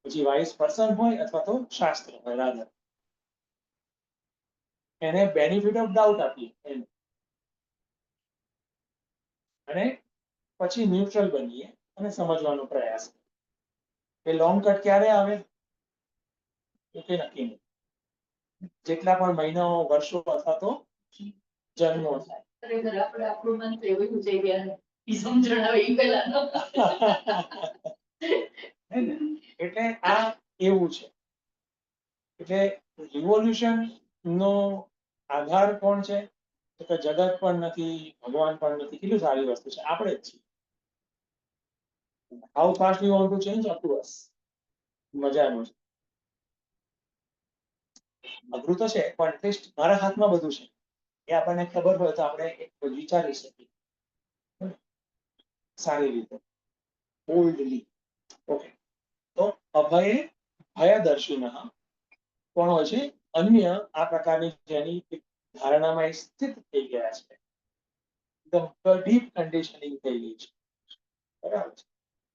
પછી વાઇઝ પર્સન હોય અથવા તો શાસ્ત્ર હોય, રાધર એને બેનિફિટ ઓફ ડાઉટ આપીએ એને, અને પછી ન્યુટ્રલ બનીએ અને સમજવાનો પ્રયાસ. એ લોંગ કટ ક્યારે આવે એ કંઈ નક્કી નહીં. જેટલા પણ મહિનાઓ, વર્ષો અથવા તો જન્મો થાય. ખરેખર આપણે આપણું મન તો એવું છે કે ઈ સમજણ આવે ઈ પહેલા ન એટલે આ એવું છે. એટલે રિવોલ્યુશન નો આધાર કોણ છે? તો કે જગત પણ નથી, ભગવાન પણ નથી. કેટલી સારી વસ્તુ છે, આપણે જ છીએ. How fast you want to change up to અસ. મજાનું છે. અઘરું તો છે, પણ એટલીસ્ટ મારા હાથમાં બધું છે. એ આપણને ખબર હોય તો આપણે વિચારી શકીએ સારી રીતે, બોલ્ડલી. ઓકે. તો અભયે ભયદર્શિનઃ કોણ હોય છે? અન્ય આ પ્રકારની જેની ધારણામાં સ્થિત થઈ ગયા છે, એકદમ ડીપ કન્ડિશનિંગ થઈ ગઈ છે. બરાબર છે.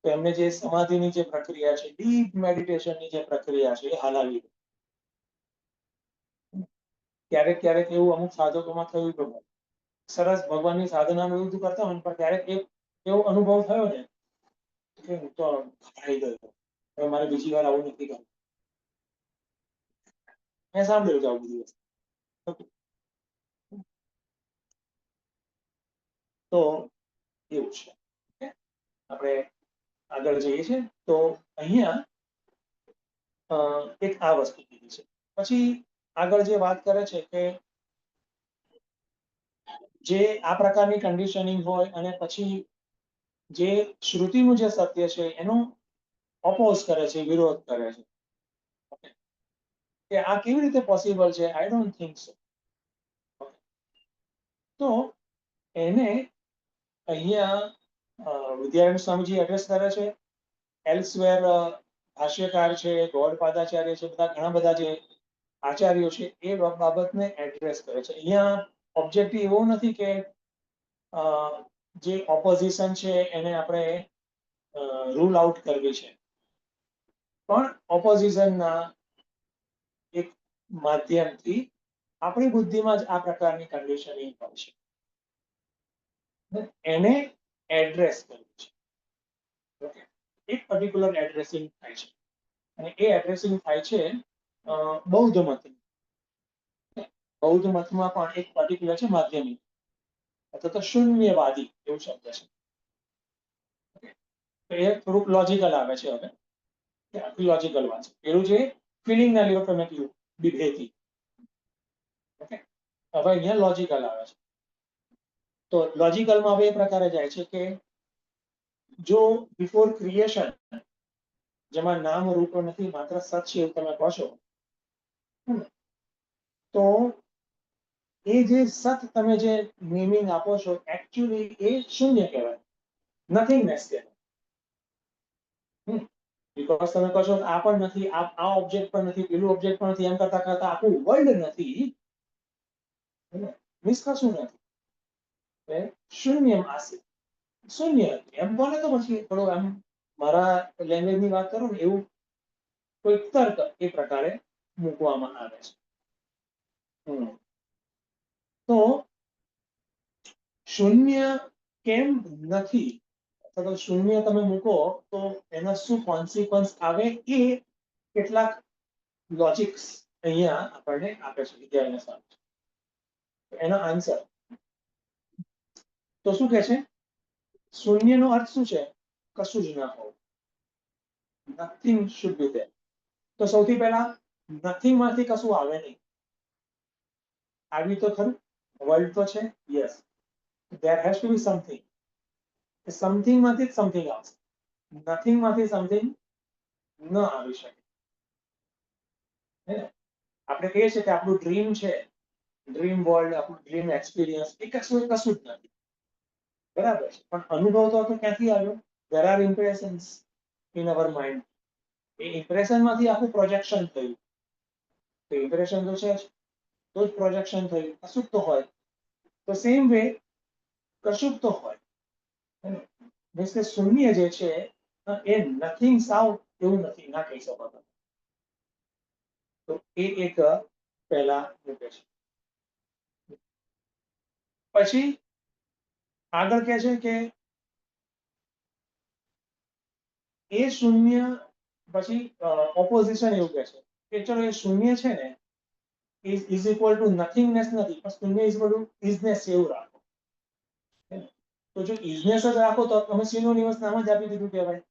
તો એમને જે સમાધિની જે પ્રક્રિયા છે, ડીપ મેડિટેશનની જે પ્રક્રિયા છે, એ હલાવી. ક્યારેક ક્યારેક એવું અમુક સાધકોમાં થયું તો સરસ ભગવાનની સાધનાનું બધું કરતા હોય, પણ ક્યારેક એક એવો અનુભવ થયો ને કે હું તો ઘબરાઈ ગયો, હવે મારે બીજી વાર આવું નથી કરવું. મેં સાંભળ્યું છે આવું બધું વસ્તુ. તો એવું છે. આપણે આગળ જઈએ છીએ તો અહીંયા એક આ વસ્તુ કીધી છે. પછી આગળ જે વાત કરે છે કે જે આ પ્રકારની કન્ડિશનિંગ હોય અને પછી જે શ્રુતિનું જે સત્ય છે એનો ઓપોઝ કરે છે, વિરોધ કરે છે કે આ કેવી રીતે પોસિબલ છે? I don't think so. તો એને અહીંયા વિદ્યારાયણ સ્વામીજી એડ્રેસ કરે છે. એલ્સવેર ભાષ્યકાર છે, ગૌડપાદાચાર્ય છે, બધા ઘણા બધા જે આચાર્યો છે એ બાબતને એડ્રેસ કરે છે. અહીંયા ઓબ્જેક્ટિવ એવો નથી કે જે ઓપોઝિશન છે એને આપણે રૂલ આઉટ કરવી છે, પણ ઓપોઝિશનના એક માધ્યમથી આપણી બુદ્ધિમાં જ આ પ્રકારની કન્ડિશનિંગ હોય છે, એને એડ્રેસ કરવું છે. ઓકે. એક પર્ટિક્યુલર એડ્રેસિંગ થાય છે, અને એ એડ્રેસિંગ થાય છે બૌદ્ધ મત. બૌદ્ધ મતમાં પણ એક પર્ટિક્યુલર છે માધ્યમિક અથવા તો શૂન્યવાદી એવું શબ્દ છે. એ થોડુંક લોજિકલ આવે છે. હવે લોજિકલ વાત છે. પેલું જે ફિલિંગના લેવલ પર મેં કીધું વિભેદી. ઓકે. હવે અહીંયા લોજિકલ આવે છે. તો લોજિકલમાં હવે એ પ્રકારે જાય છે કે જો બિફોર ક્રિએશન, જેમાં નામ રૂપ નથી, માત્ર સત છે એવું તમે કહો છો, તો એ જે સત તમે જે નેમિંગ આપો છો, એકચ્યુઅલી એ શૂન્ય કહેવાય, નથિંગનેસ કહેવાય. બીકોઝ તમે કહો છો કે આ પણ નથી, આ ઓબ્જેક્ટ પણ નથી, પેલું ઓબ્જેક્ટ પણ નથી, એમ કરતા કરતા આખું વર્લ્ડ નથી, મીન્સ કશું નથી, એટલે શૂન્યમ આસિત, શૂન્ય એમ બોલે તો પછી થોડું આમ મારા લેંગ્વેજ ની વાત કરું ને એવું કોઈ તર્ક એ પ્રકારે મૂકવામાં આવે છે. તો શૂન્ય કેમ નથી અથવા તો શૂન્ય તમે મૂકો તો એના શું કોન્સિક્વન્સ આવે એ કેટલાક લોજિક્સ અહીંયા આપણને આપે છે વિદ્યાર્થીને સામે. એનો આન્સર તો શું કહે છે? શૂન્યનો અર્થ શું છે? કશું જ ના હોવું. Nothing should be there. તો સૌથી પહેલા નથિંગ માંથી કશું આવે નહીં. આવ્યું તો ખરું, વર્લ્ડ તો છે, yes, there has to be something. Something માંથી સમથિંગ આવશે, નથિંગ માંથી સમથિંગ ન આવી શકે. આપણે કહીએ છીએ કે આપણું ડ્રીમ છે, ડ્રીમ વર્લ્ડ, આપણું ડ્રીમ એક્સપિરિયન્સ, એ કશું જ નથી, બરાબર છે, પણ અનુભવ તો ક્યાંથી આવ્યો? there are impressions in our mind. A impression માંથી આખું પ્રોજેક્શન થયું. તો ઇમ્પ્રેશન તો છે જ, તો જ પ્રોજેક્શન થયું. કશું તો હોય. તો સેમ વે કશું તો હોય. મીન્સ કે શૂન્ય જે છે એ નથિંગ સાવ એવું નથી, ના કહી શકો તમે. તો એ એક પહેલા મૂકે છે. પછી આગળ કહે છે કે એ શૂન્ય પછી ઓપોઝિશન એવું કહે છે કે ચલો એ શૂન્ય છે ને ઇઝ ઇક્વલ ટુ નથિંગનેસ નથી, પણ શૂન્ય ઇઝ ઇક્વલ ટુ ઇઝનેસ એવું રાખો. તો જો ઇઝનેસ જ રાખો તો તમે સિનોનિમસ નામ જ આપી દીધું કહેવાય.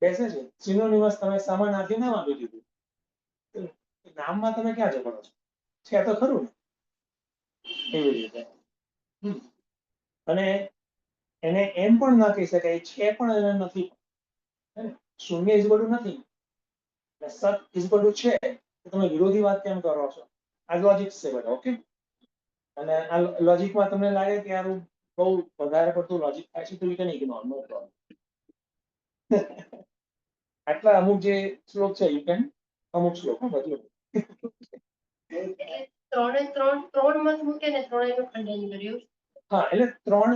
બેસે છે સિનોનિમસ, તમે સમાનાર્થી નામ આપી દીધું. નામમાં તમે ક્યાં ઝઘડો છો? છે તો ખરું ને, એવી રીતે. અને એને એમ પણ ના કહી શકાય છે પણ એને નથી. શૂન્ય ઇઝ ઇક્વલ ટુ નથી, સત ઇઝ ઇક્વલ ટુ છે, તમે વિરોધી વાત કેમ કરો છો? આ લોજિક છે બધા. ઓકે, અને આ લોજિકમાં તમને લાગે કે યાર બહુ વધારે પડતું લોજિક થાય છે તો you can ignore, no problem. આટલા અમુક જે શ્લોક છે યુ કેન, અમુક શ્લોક બધું ત્રણ મત મૂકે ને ત્રણેયનું ખંડન કર્યું. હા, એટલે ત્રણ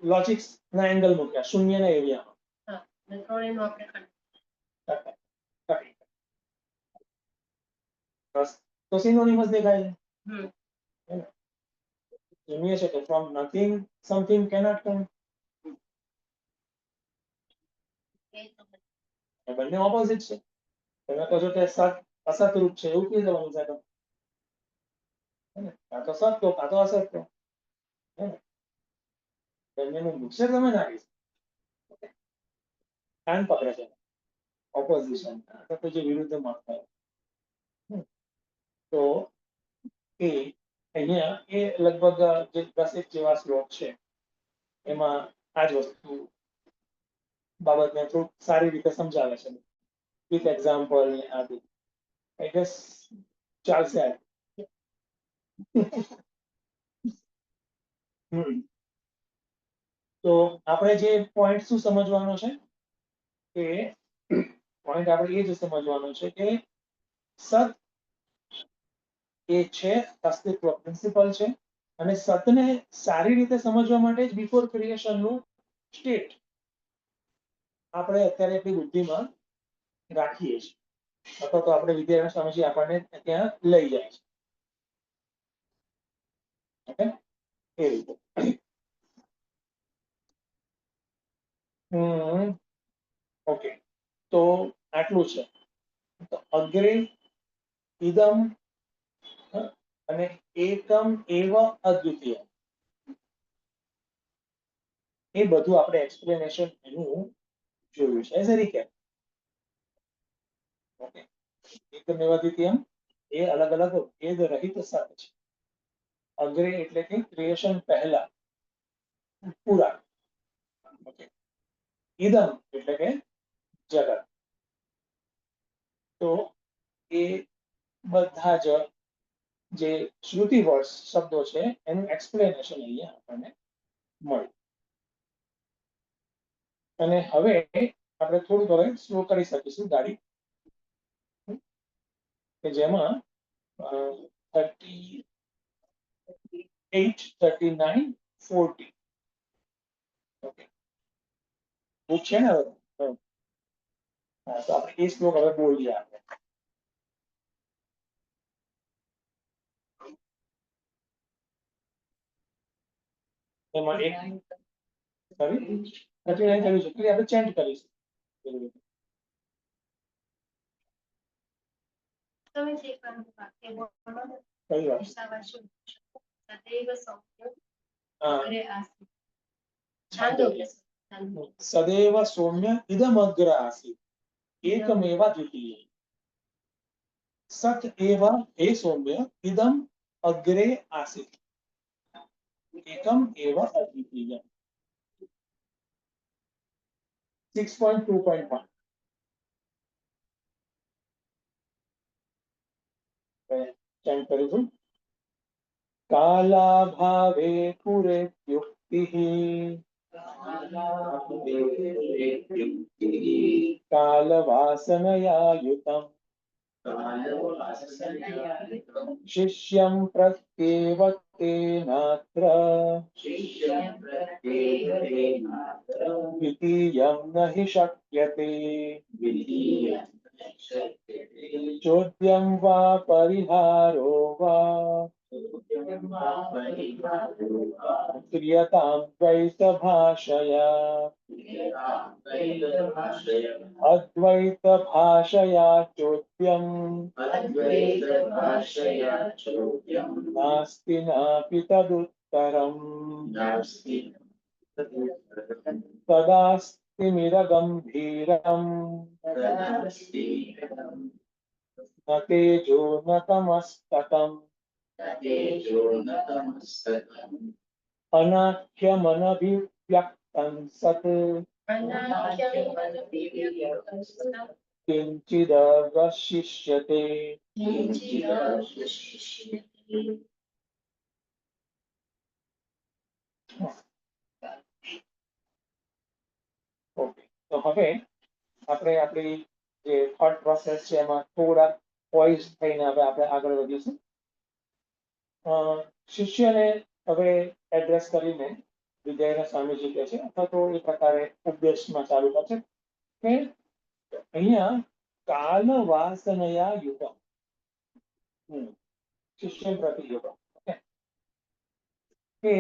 લોજિક્સ ના એંગલ મૂક્યા શૂન્યના એરિયામાં. હા, અને ત્રણેયનું આપણે ખંડન. તો સિનોનિમસ દેખાય છે. હમ. શૂન્ય છે તો ફ્રોમ નથિંગ સમથિંગ કેનોટ કમ. બંને ઓપોઝિટ છે. તમે કહો છો કે સત અસતરૂપ છે, એવું કઈ જવાનું છે? કાં તો સત કહો, કાં તો અસત કહો. બંનેનું મિક્સર તમે નાખીશ, કાન પકડે છે ઓપોઝિશન, તો જે વિરુદ્ધ મત થાય. તો એ અહીંયા એ લગભગ જે 10 જેવા શ્લોક છે એમાં આ જ વસ્તુ બાબતને થોડુંક સારી રીતે સમજાવે છે વિથ એક્ઝામ્પલ ને આદિ. આઈ ગેસ ચાલશે. તો આપણે જે પોઈન્ટ શું સમજવાનો છે કે પોઈન્ટ આપણે એ જ સમજવાનો છે કે સત એ છે, અસ્તિત્વ પ્રિન્સિપલ છે, અને સતને સારી રીતે સમજવા માટે જ બિફોર ક્રિએશનનું સ્ટેટ આપણે અત્યારે એટલી બુદ્ધિમાં રાખીએ છીએ, અથવા તો આપણે વિદ્યાર્થી સમજી આપણને ત્યાં લઈ જાય છે. ઓકે, એ રીતે. ઓકે, તો આટલું છે. તો અગ્રે ઇદમ અને એકમ એવ અદ્વિતીય, એ બધું આપણે એક્સપ્લેનેશન એનું જોયું છે. એઝ અ રીકેપ, ઓકે, એકમ એવ અદ્વિતીયમ એ અલગ અલગ ભેદ રહિત સત છે. અગ્રે એટલે કે ક્રિએશન પહેલા, પૂરા. ઓકે, ઇદમ એટલે કે જગત. તો એ બધા જ જે શ્રુતિ વર્ડ્સ શબ્દો છે એનું એક્સપ્લેનેશન અહીંયા આપણને મળ્યું. અને હવે આપણે થોડું હવે સ્લો કરી શકીશું ગાડી, કે જેમાં 38, 39, 40. ઓકે, બુક છે ને હવે? હા, તો આપણે એ શ્લોક હવે બોલીએ આપણે. એમાં એક સોરી 39 કર્યું છે, એટલે આપણે ચેન્જ કરીશું. તમે જે પણ વાક્ય બોલો કઈ વાત? વિસાવાસુ સદૈવ સૌમ્ય હા, અગ્રે આસીત. છાંદોગ્ય સદૈવ સૌમ્ય ઇદમ અગ્ર આસીત એકમેવ દ્વિતીય. સત એવ હે સૌમ્ય ઇદમ અગ્રે આસીત એકમ એવ અદ્વિતીય. 6.2.1. ચેન્જ કરીશું. કાલાભાવે પુરે યુક્તિઃ કાલવાસનયા યુતમ શિષ્યં પ્રત્યેવક્તેનાત્ર દ્વિતીયં નહિ શક્યતે ચોદ્યં વા પરિહારો વા ક્રિયતાં દ્વૈત ભાષયા અદ્વૈત ભાષયા ચોદ્યં નાસ્તિ નાપి તદુત્તરમ તદાસ્તિમિરગંભીરમ ન તેજો ન તમસ્તકમ અનાખ્યમનભિવ્યક્તં સત કિંચિદવશિષ્યતે. ઓકે, તો હવે આપણે આપણી જે થોટ પ્રોસેસ છે એમાં થોડા પોઈઝ થઈને હવે આપણે આગળ વધીશું. શિષ્યને હવે એડ્રેસ કરીને વિજયના સ્વામીજી કહે છે, અથવા તો એ પ્રકારે ઉપદેશમાં ચાલુ કરશે કે અહીંયા કાલ વાસનયા યુગમ, શિષ્ય પ્રતિ યુગમ, કે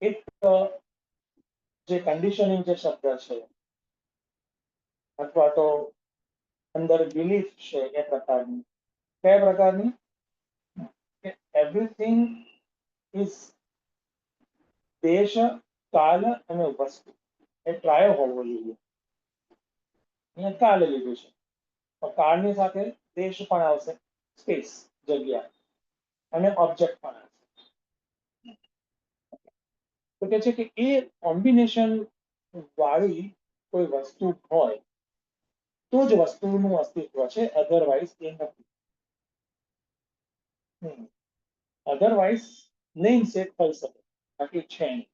એક જે કન્ડિશનિંગ જે શબ્દ છે અથવા તો અંદર બિલીફ છે એ પ્રકારની, કયા પ્રકારની? એવરીથિંગ ઇઝ દેશ, કાલ અને વસ્તુ, એ ટ્રાય હોવો જોઈએ. અહીંયા કાલ લીધું છે, તો કાળની સાથે દેશ પણ આવશે, સ્પેસ, જગ્યા, અને ઓબ્જેક્ટ પણ આવશે. તો કે છે કે એ કોમ્બિનેશન વાળી કોઈ વસ્તુ હોય તો જ વસ્તુનું અસ્તિત્વ છે, અધરવાઇઝ એ નથી. અધરવાઇઝ નેમ સેટ થઈ શકે, બાકી છે નહીં.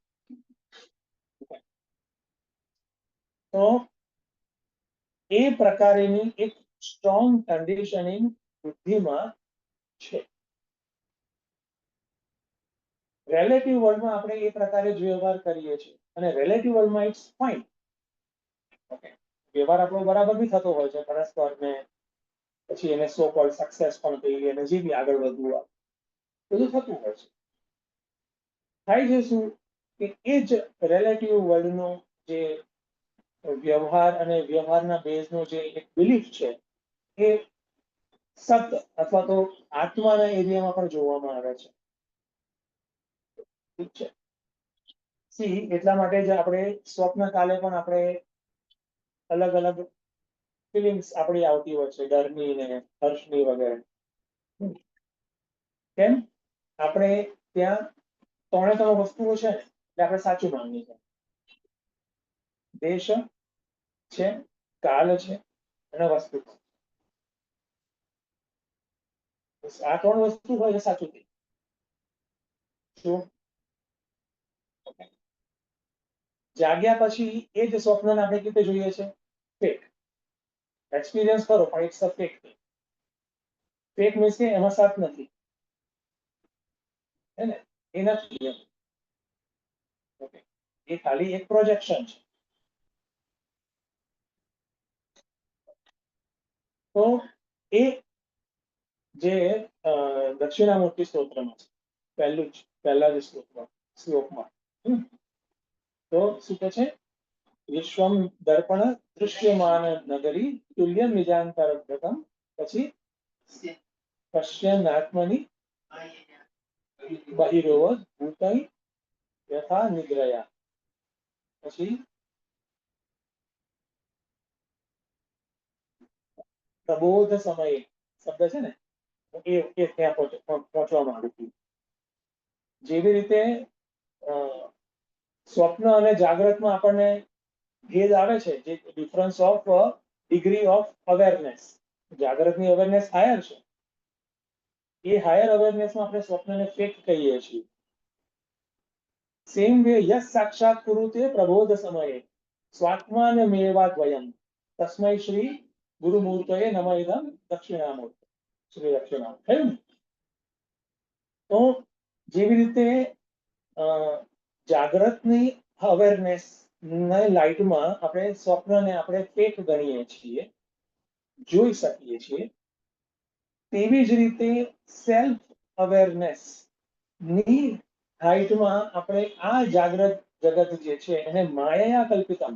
તો એ પ્રકારેની એક સ્ટ્રોંગ કન્ડિશનિંગ બુદ્ધિમાં છે. રિલેટિવ વર્લ્ડમાં આપણે એ પ્રકારે જ વ્યવહાર કરીએ છીએ, અને રિલેટિવ વર્લ્ડમાં ઇટ્સ ફાઇન. વ્યવહાર આપણો બરાબર બી થતો હોય છે પરસ્પર, ને પછી એને સો કોલ્ડ સક્સેસ પણ કહીએ, અને જે બી આગળ વધવું બધું થતું હોય છે. થાય છે શું કે એ જ રિલેટિવ વર્લ્ડનો જે વ્યવહાર અને વ્યવહારના બેઝનો જે એક બિલીફ છે એ સત અથવા તો આત્માના એરિયામાં પણ જોવામાં આવે છે. ઠીક છે. સી એટલા માટે જ આપણે સ્વપ્ન કાલે પણ આપણે અલગ અલગ ફિલિંગ્સ આપણી આવતી હોય છે, ડરની ને હર્ષની વગેરે. કેમ? આપણે ત્યાં ત્રણે ત્રણ વસ્તુઓ છે ને એટલે આપણે સાચું માનીએ છીએ. દેશ છે, કાલ છે, અને વસ્તુ. આ ત્રણ વસ્તુ હોય એ સાચું થઈ. શું? જાગ્યા પછી એ જ સ્વપ્નને આપણે કેવી રીતે જોઈએ છે? ફેક. એક્સપિરિયન્સ કરો પણ it's a fake. Fake means કે એમાં સાથ નથી, હે ને? એ નથી એમ. ઓકે, એ ખાલી એક પ્રોજેક્શન છે. તો એ જે દક્ષિણામૂર્તિ સ્તોત્રમાં છે, પહેલા જ શ્લોકમાં તો શું કહે છે? વિશ્વમ દર્પણ દૃશ્યમાન નગરી તુલ્ય નિજાંતરગતમ, પછી પશ્યન્નાત્મની બહિરોવ ભૂતૈ યથા નિદ્રયા, પછી પ્રબોધ સમયે શબ્દ છે ને, એ ત્યાં પહોંચવા માંગુ છું. જેવી રીતે સ્વપ્ન અને જાગ્રતમાં આપણને ભેદ આવે છે, જે difference of degree of awareness. જાગ્રતની અવેરનેસ હાયર છે, એ હાયર અવેરનેસમાં આપણે સ્વપ્નને ફેક કહીએ છીએ. સેમ વે યસ સાક્ષાત કુરુતે પ્રબોધ સમયે સ્વાત્માન મેવાદ્વયમ તસ્મૈ શ્રી ગુરુમૂર્તયે નમઃ ઇદં દક્ષિણામૂર્ત, શ્રી દક્ષિણામૂર્ત. થયું ને? તો જેવી રીતે જાગ્રતની અવેરનેસ લાઇટમાં આપણે સ્વપ્નને આપણે ફેક ગણીએ છીએ, જોઈ શકીએ છીએ, તેવી જ રીતે સેલ્ફ અવેરનેસ ની હાઇટમાં આપણે આ જાગ્રત જગત જે છે એને માયા કલ્પિતમ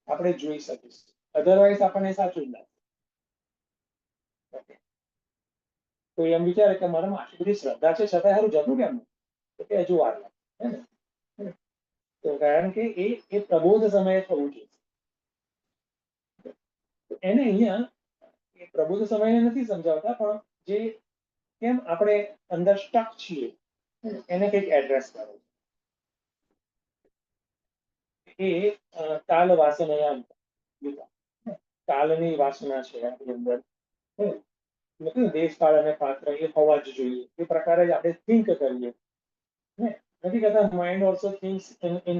આપણે જોઈ શકીશું. અધરવાઇઝ આપણને સાચું જ લાગે. તો એમ વિચારે કે મારામાં આટલી બધી શ્રદ્ધા છે છતાં સારું જતું કેમ? તો કે હજુ વાર લાગે, હે ને? તો કારણ કે એ પ્રબોધ સમયે થવું જોઈએ. એને અહીંયા એ પ્રબોધ સમયને નથી સમજાવતા, પણ જે કેમ આપણે અંદર સ્ટક છીએ એને કંઈક એડ્રેસ કરો. એ કાલ વાસનયા, કાલની વાસના છે આપણી અંદર, દેશકાળ અને પાત્ર એ હોવા જ જોઈએ. એ પ્રકારે જ આપણે થિંક કરીએ. નથી કહેતા mind also thinks in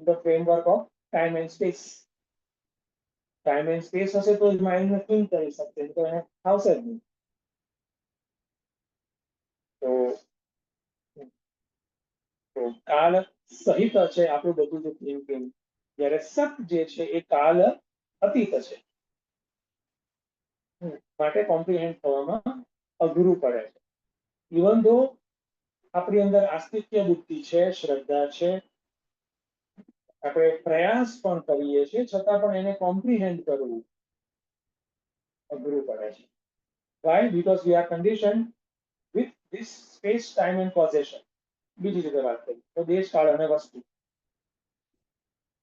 the framework of time and space. Time and space હશે તો જ માઇન્ડને થિંક કરી શકશે, તો એને આવશે જ નહીં. તો કાલ સહિત છે આપણું બધું જ થિંકિંગ, જ્યારે સત જે છે એ કાલ અતીત છે, માટે કોમ્પ્રિહેન્ડ થવામાં અઘરું પડે છે. ઇવન ધો આપણી અંદર આસ્તિક્ય બુદ્ધિ છે, શ્રદ્ધા છે, આપણે પ્રયાસ પણ કરીએ છીએ, છતાં પણ એને કોમ્પ્રિહેન્ડ કરવું અઘરું પડે છે. Why? Because we are condition with this space, time and possession. બીજી રીતે વાત કરીએ તો દેશકાળ અને વસ્તુ,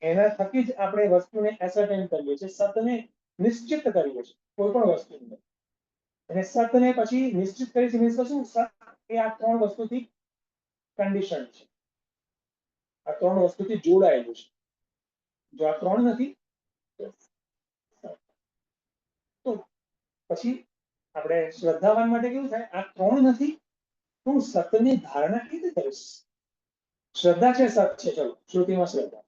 એના થકી જ આપણે વસ્તુને એસર્ટેન કરીએ છીએ, સતને નિશ્ચિત કરીએ છીએ કોઈ પણ વસ્તુને. અને સતને પછી નિશ્ચિત કરી છે મીન્સ શું? સત એ આ ત્રણ વસ્તુથી કન્ડિશન છે, આ ત્રણ વસ્તુથી જોડાયેલું છે. જો આ ત્રણ નથી તો પછી આપણે શ્રદ્ધાવાન માટે કેવું થાય? આ ત્રણ નથી તો હું સતની ધારણા કેવી રીતે કરીશ? શ્રદ્ધા છે, સત છે, ચલો શ્રુતિમાં શ્રદ્ધા,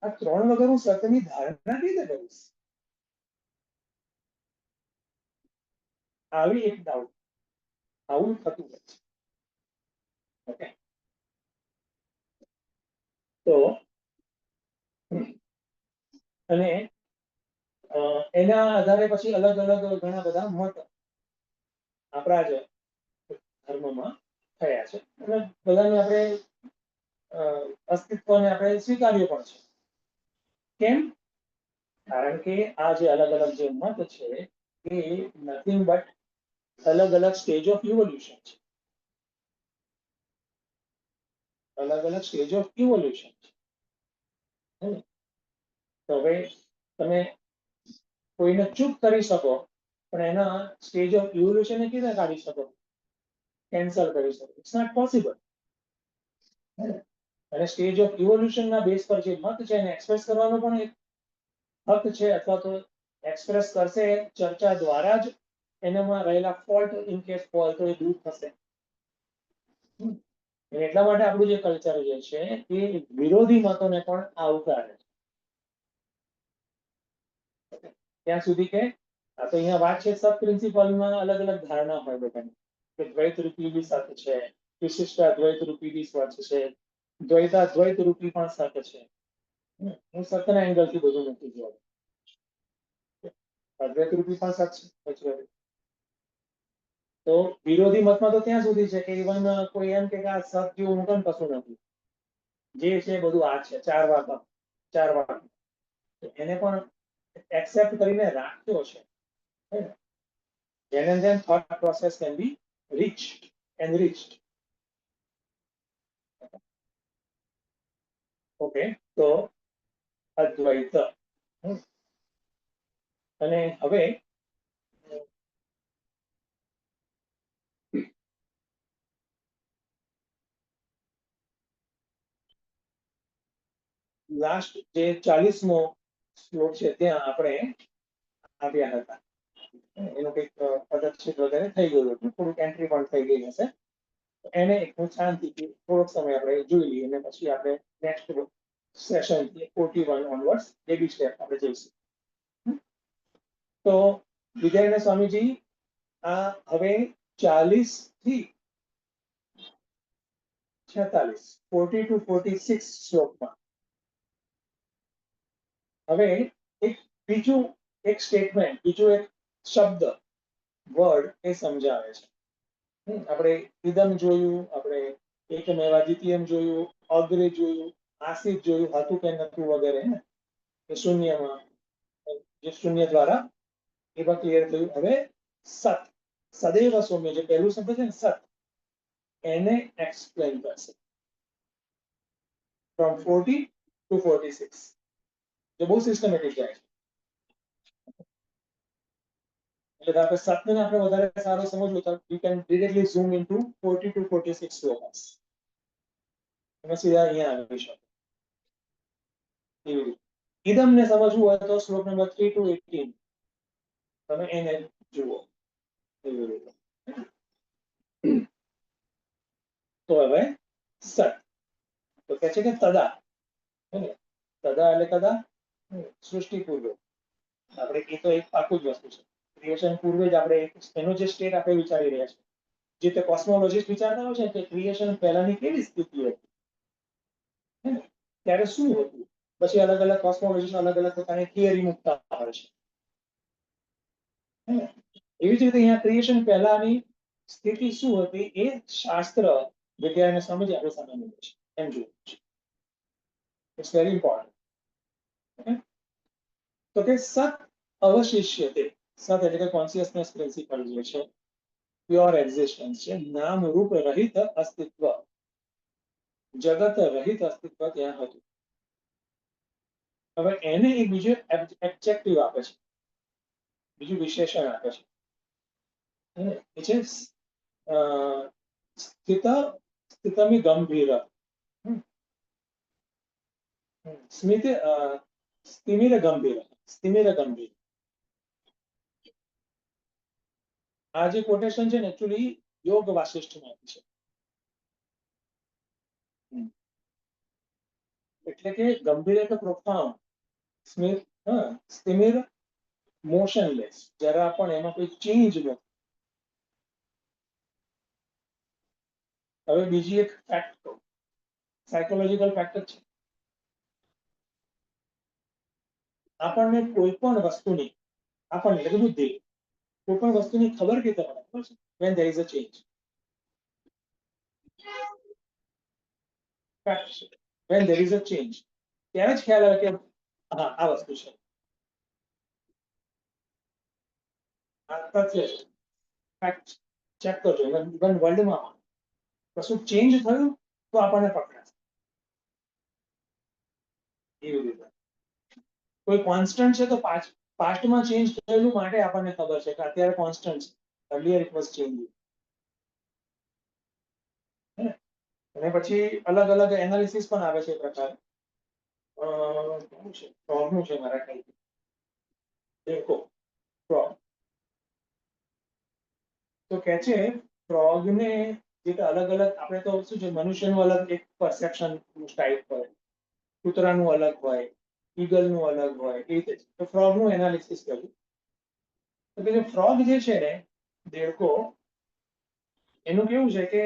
આ ત્રણ વગર હું સતની ધારણા કેવી રીતે કરીશ? આવી એક ડાઉટ, આવું થતું હોય છે. ઓકે, તો અને એના આધારે પછી અલગ અલગ ઘણા બધા મત આપણા જ ધર્મમાં થયા છે, અને બધાને આપણે અસ્તિત્વને આપણે સ્વીકાર્યું પણ છે. કેમ? કારણ કે આ જે અલગ અલગ જે મત છે એ નથિંગ બટ અલગ અલગ સ્ટેજ ઓફ ઇવોલ્યુશન છે. અલગ અલગ સ્ટેજ ઓફ ઇવોલ્યુશન છે. તો હવે તમે કોઈને ચૂપ કરી શકો, પણ એના સ્ટેજ ઓફ ઇવોલ્યુશન કેવી રીતે કાઢી શકો? કેન્સલ કરી શકો? It's not possible. અને સ્ટેજ ઓફ ઇવોલ્યુશનના બેઝ પર જે મત છે એને એક્સપ્રેસ કરવાનો પણ એક હક છે, અથવા તો એક્સપ્રેસ કરશે ચર્ચા દ્વારા જ એનામાં રહેલા ફોલ્ટ ઇન કેસ હોય તો એ દૂર થશે. અને એટલા માટે આપણું જે કલ્ચર જે છે એ વિરોધી મતોને પણ આવકારે છે. ત્યાં સુધી કે આ તો અહીંયા વાત છે સબ પ્રિન્સિપલમાં અલગ અલગ ધારણા હોય બધાની કે દ્વૈત રૂપી બી સત છે, વિશિષ્ટાદ્વૈત રૂપી બી સત છે, દ્વૈતાદ્વૈત રૂપી પણ સત છે. હું સતના એંગલથી બધું નથી જોવાનું. અદ્વૈત રૂપી પણ સત છે. તો વિરોધી મતમાં તો ત્યાં સુધી છે કે ઇવન કોઈ એમ કે આ સત જેવું હું પણ કશું નથી, જે છે બધું આ છે, ચાર વાક એને પણ એક્સેપ્ટ કરીને રાખ્યો છે. And then thought process can be enriched. Okay, તો અદ્વૈત. અને હવે લાસ્ટ જે 40મો શ્લોક છે ત્યાં આપણે આવ્યા હતા. એનું કંઈક પ્રદર્શિત વગેરે થઈ ગયું હતું, થોડુંક એન્ટ્રી પણ થઈ ગઈ હશે. એને એકદમ શાંતિથી થોડોક સમય આપણે જોઈ લઈએ અને પછી આપણે next session 41 onwards baby step આપણે જઈશું. તો વિજયાનંદ સ્વામીજી આ હવે 40 થી 46 40 to 46 શ્લોકમાં હવે બીજું એક સ્ટેટમેન્ટ, બીજો એક શબ્દ, વર્ડ એ સમજાવે છે. આપણે ઇદમ જોયું, આપણે એકમેવાદ્વિતીયમ જોયું, અગ્રે જોયું, આસિત જોયું, હતું કે નતું વગેરે, એ શૂન્યમાં જે શૂન્ય દ્વારા એ પણ ક્લિયર થયું. હવે સત, સદૈવ સૌમ્ય, જે પહેલું શબ્દ છે ને સત, એને એક્સપ્લેન કરશે ફ્રોમ 40 to 46. જે બહુ સિસ્ટમેટિક જાય છે. એટલે આપણે સતને આપણે વધારે સારો સમજવું તો you can directly zoom into 40 to 46 શ્લોકસ. તમે સીધા અહીંયા આવી શકો. ઇદમને સમજવું હોય તો શ્લોક નંબર 3 to 18 તમે એને જુઓ. તો હવે સત તો કે છે કે તદા, તદા એટલે કદા સૃષ્ટિ પૂર્વે. આપણે એ તો એક પાકું જ વસ્તુ છે. ક્રિએશન પૂર્વે જ આપણે એનો જે સ્ટેટ આપણે વિચારી રહ્યા છીએ, જે તે કોસ્મોલોજીસ્ટ વિચારતા હોય છે કે ક્રિએશન પહેલાની કેવી સ્થિતિ હતી, ત્યારે શું હતું, પછી અલગ અલગ કોસ્મોલોજીસ્ટ અલગ અલગ પોતાની થિયરી મૂકતા હોય છે. એવી જ રીતે અહીંયા ક્રિએશન પહેલાની સ્થિતિ શું હતી એ શાસ્ત્ર વિદ્યાને સમજ આપણે સામે મૂકે છે. એમ જોયું છે. It's very important. તો કે સત અવશિષ્યતે, સત એટલે કે કોન્શિયસનેસ પ્રિન્સિપલ જે છે, પ્યોર એક્ઝિસ્ટન્સ છે, નામ રૂપ રહિત અસ્તિત્વ, જગત રહિત અસ્તિત્વ ત્યાં હતું. હવે એને એક બીજું એબ્જેક્ટિવ આપે છે, બીજું વિશેષણ આપે છે. એ છે સ્થિતમિ ગંભીર, સ્થિમિર ગંભીર, સ્થિમિર ગંભીર. આ જે કોટેશન છે ને એકચ્યુઅલી યોગ વાસિષ્ઠમાંથી છે. એટલે કે ગંભીર એટલે પ્રોફાઉન્ડ, સ્થિમિર મોશનલેસ, જરા પણ એમાં કોઈ ચેન્જ નથી. હવે બીજી એક ફેક્ટ કહું, સાયકોલોજીકલ ફેક્ટર છે. આપણને કોઈ પણ વસ્તુની, આપણને એટલે બુદ્ધિ, કોઈ પણ વસ્તુની ખબર કે તમને ખબર છે when there is a change. Fact છે. when there is a change ત્યારે જ ખ્યાલ આવે કે હા આ વસ્તુ છે. આ છે ફેક્ટ. ચેક કરજો. ઇવન વર્લ્ડમાં કશું ચેન્જ થયું તો આપણને પકડાશે. એવી રીતે કોઈ કોન્સ્ટન્ટ છે તો પાસ્ટમાં ચેન્જ થયેલું માટે આપણને ખબર છે કે અત્યારે કોન્સ્ટન્ટ છે, અર્લિયર ઇટ વોઝ ચેન્જિંગ. અને પછી અલગ અલગ એનાલિસિસ પણ આવે છે એ પ્રકારે. ફ્રોગનું છે મારા ખ્યાલથી, દેખો ફ્રોગ તો કે છે ફ્રોગને રીતે અલગ અલગ આપણે તો શું છે, મનુષ્યનું અલગ એક પરસેપ્શન ટાઈપ હોય, કૂતરાનું અલગ હોય, ઈગલનું અલગ હોય, એ રીતે તો ફ્રોગનું એનાલિસિસ કર્યું. તો પેલો ફ્રોગ જે છે ને, દેડકો, એનું કેવું છે કે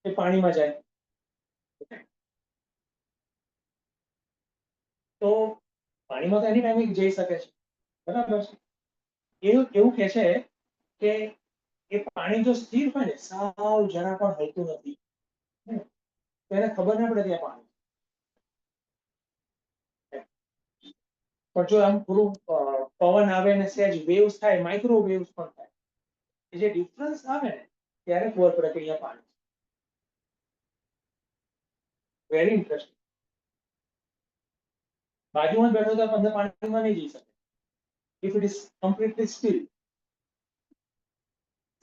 એ પાણીમાં જાય તો પાણીમાં તો એની ટાઈમે જઈ શકે છે, બરાબર છે. એવું કે છે કે એ પાણી જો સ્થિર હોય ને, સાવ જરા પણ હલતું નથી, તો એને ખબર ના પડે ત્યાં પાણી. પણ જો આમ થોડું પવન આવે ને સહેજ વેવ્સ થાય, માઇક્રો વેવ્સ પણ થાય, જે ડિફરન્સ આવે ને ત્યારે ખબર પડે કે અહીંયા પાણી. Very interesting. બાજુમાં બેઠો તો અંદર પાણીમાં નહીં જઈ શકે. If it is completely steel,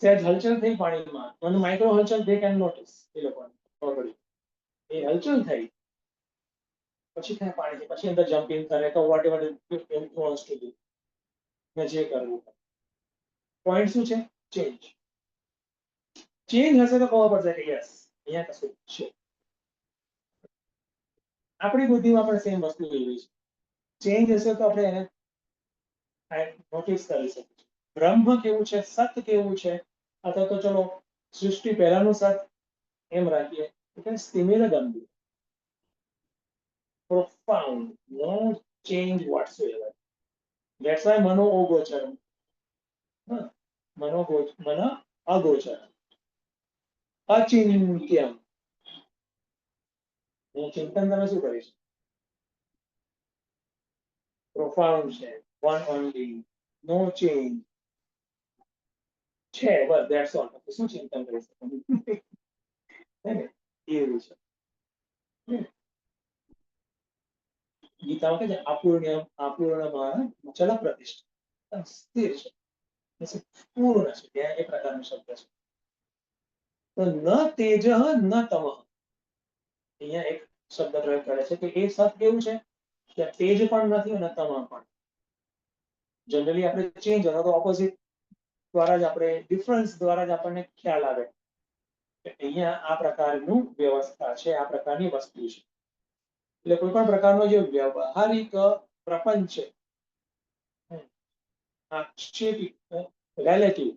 સહેજ હલચલ થઈ પાણીમાં, અને માઇક્રો હલચલ દે કેન નોટિસ, એ લોકોને ખબર પડી. એ હલચલ થઈ પછી ત્યાં પાણી છે, પછી અંદર જમ્પિંગ કરે તો whatever wants to do, ને જે કરવું. પોઈન્ટ શું છે? ચેન્જ. ચેન્જ હશે તો ખબર પડશે કે યસ, અહીંયા કશું છે. આપણી બુદ્ધિમાં પણ સેમ વસ્તુ એવી છે. ચેન્જ હશે તો આપણે એને નોટિસ કરી શકીએ. બ્રહ્મ કેવું છે, સત કેવું છે, અથવા તો ચલો સૃષ્ટિ પહેલાનું સત એમ રાખીએ, સ્ટિમ્યુલમ, profound, no change whatsoever. That's why mano agocharam. Mana agocharam. અચિંત્યમ. હું ચિંતન તમે શું કરીશ? પ્રોફાઉન્ડ છે, વન ઓનલી, નો ચેન્જ છે, બસ ધેટ્સ ઓલ. શું ચિંતન કરી શકો? એવું છે. ગીતામાં કે છે આપૂર્ણમાં ચલ પ્રતિષ્ઠા, સ્થિર છે, પૂર્ણ છે, ત્યાં એ પ્રકારનો શબ્દ છે. તો ન તેજ ન તમ, અહીંયા એક શબ્દ પ્રયોગ કરે છે કે એ સત કેવું છે, ત્યાં તેજ પણ નથી અને તમ પણ. જનરલી આપણે ચેન્જ અથવા તો ઓપોઝિટ દ્વારા જ આપણે, ડિફરન્સ દ્વારા જ આપણને ખ્યાલ આવે કે અહીંયા આ પ્રકારનું વ્યવસ્થા છે, આ પ્રકારની વસ્તુ છે. એટલે કોઈ પણ પ્રકારનો જે વ્યવહારિક પ્રપંચ છે, આક્ષેપિક, રિલેટિવ,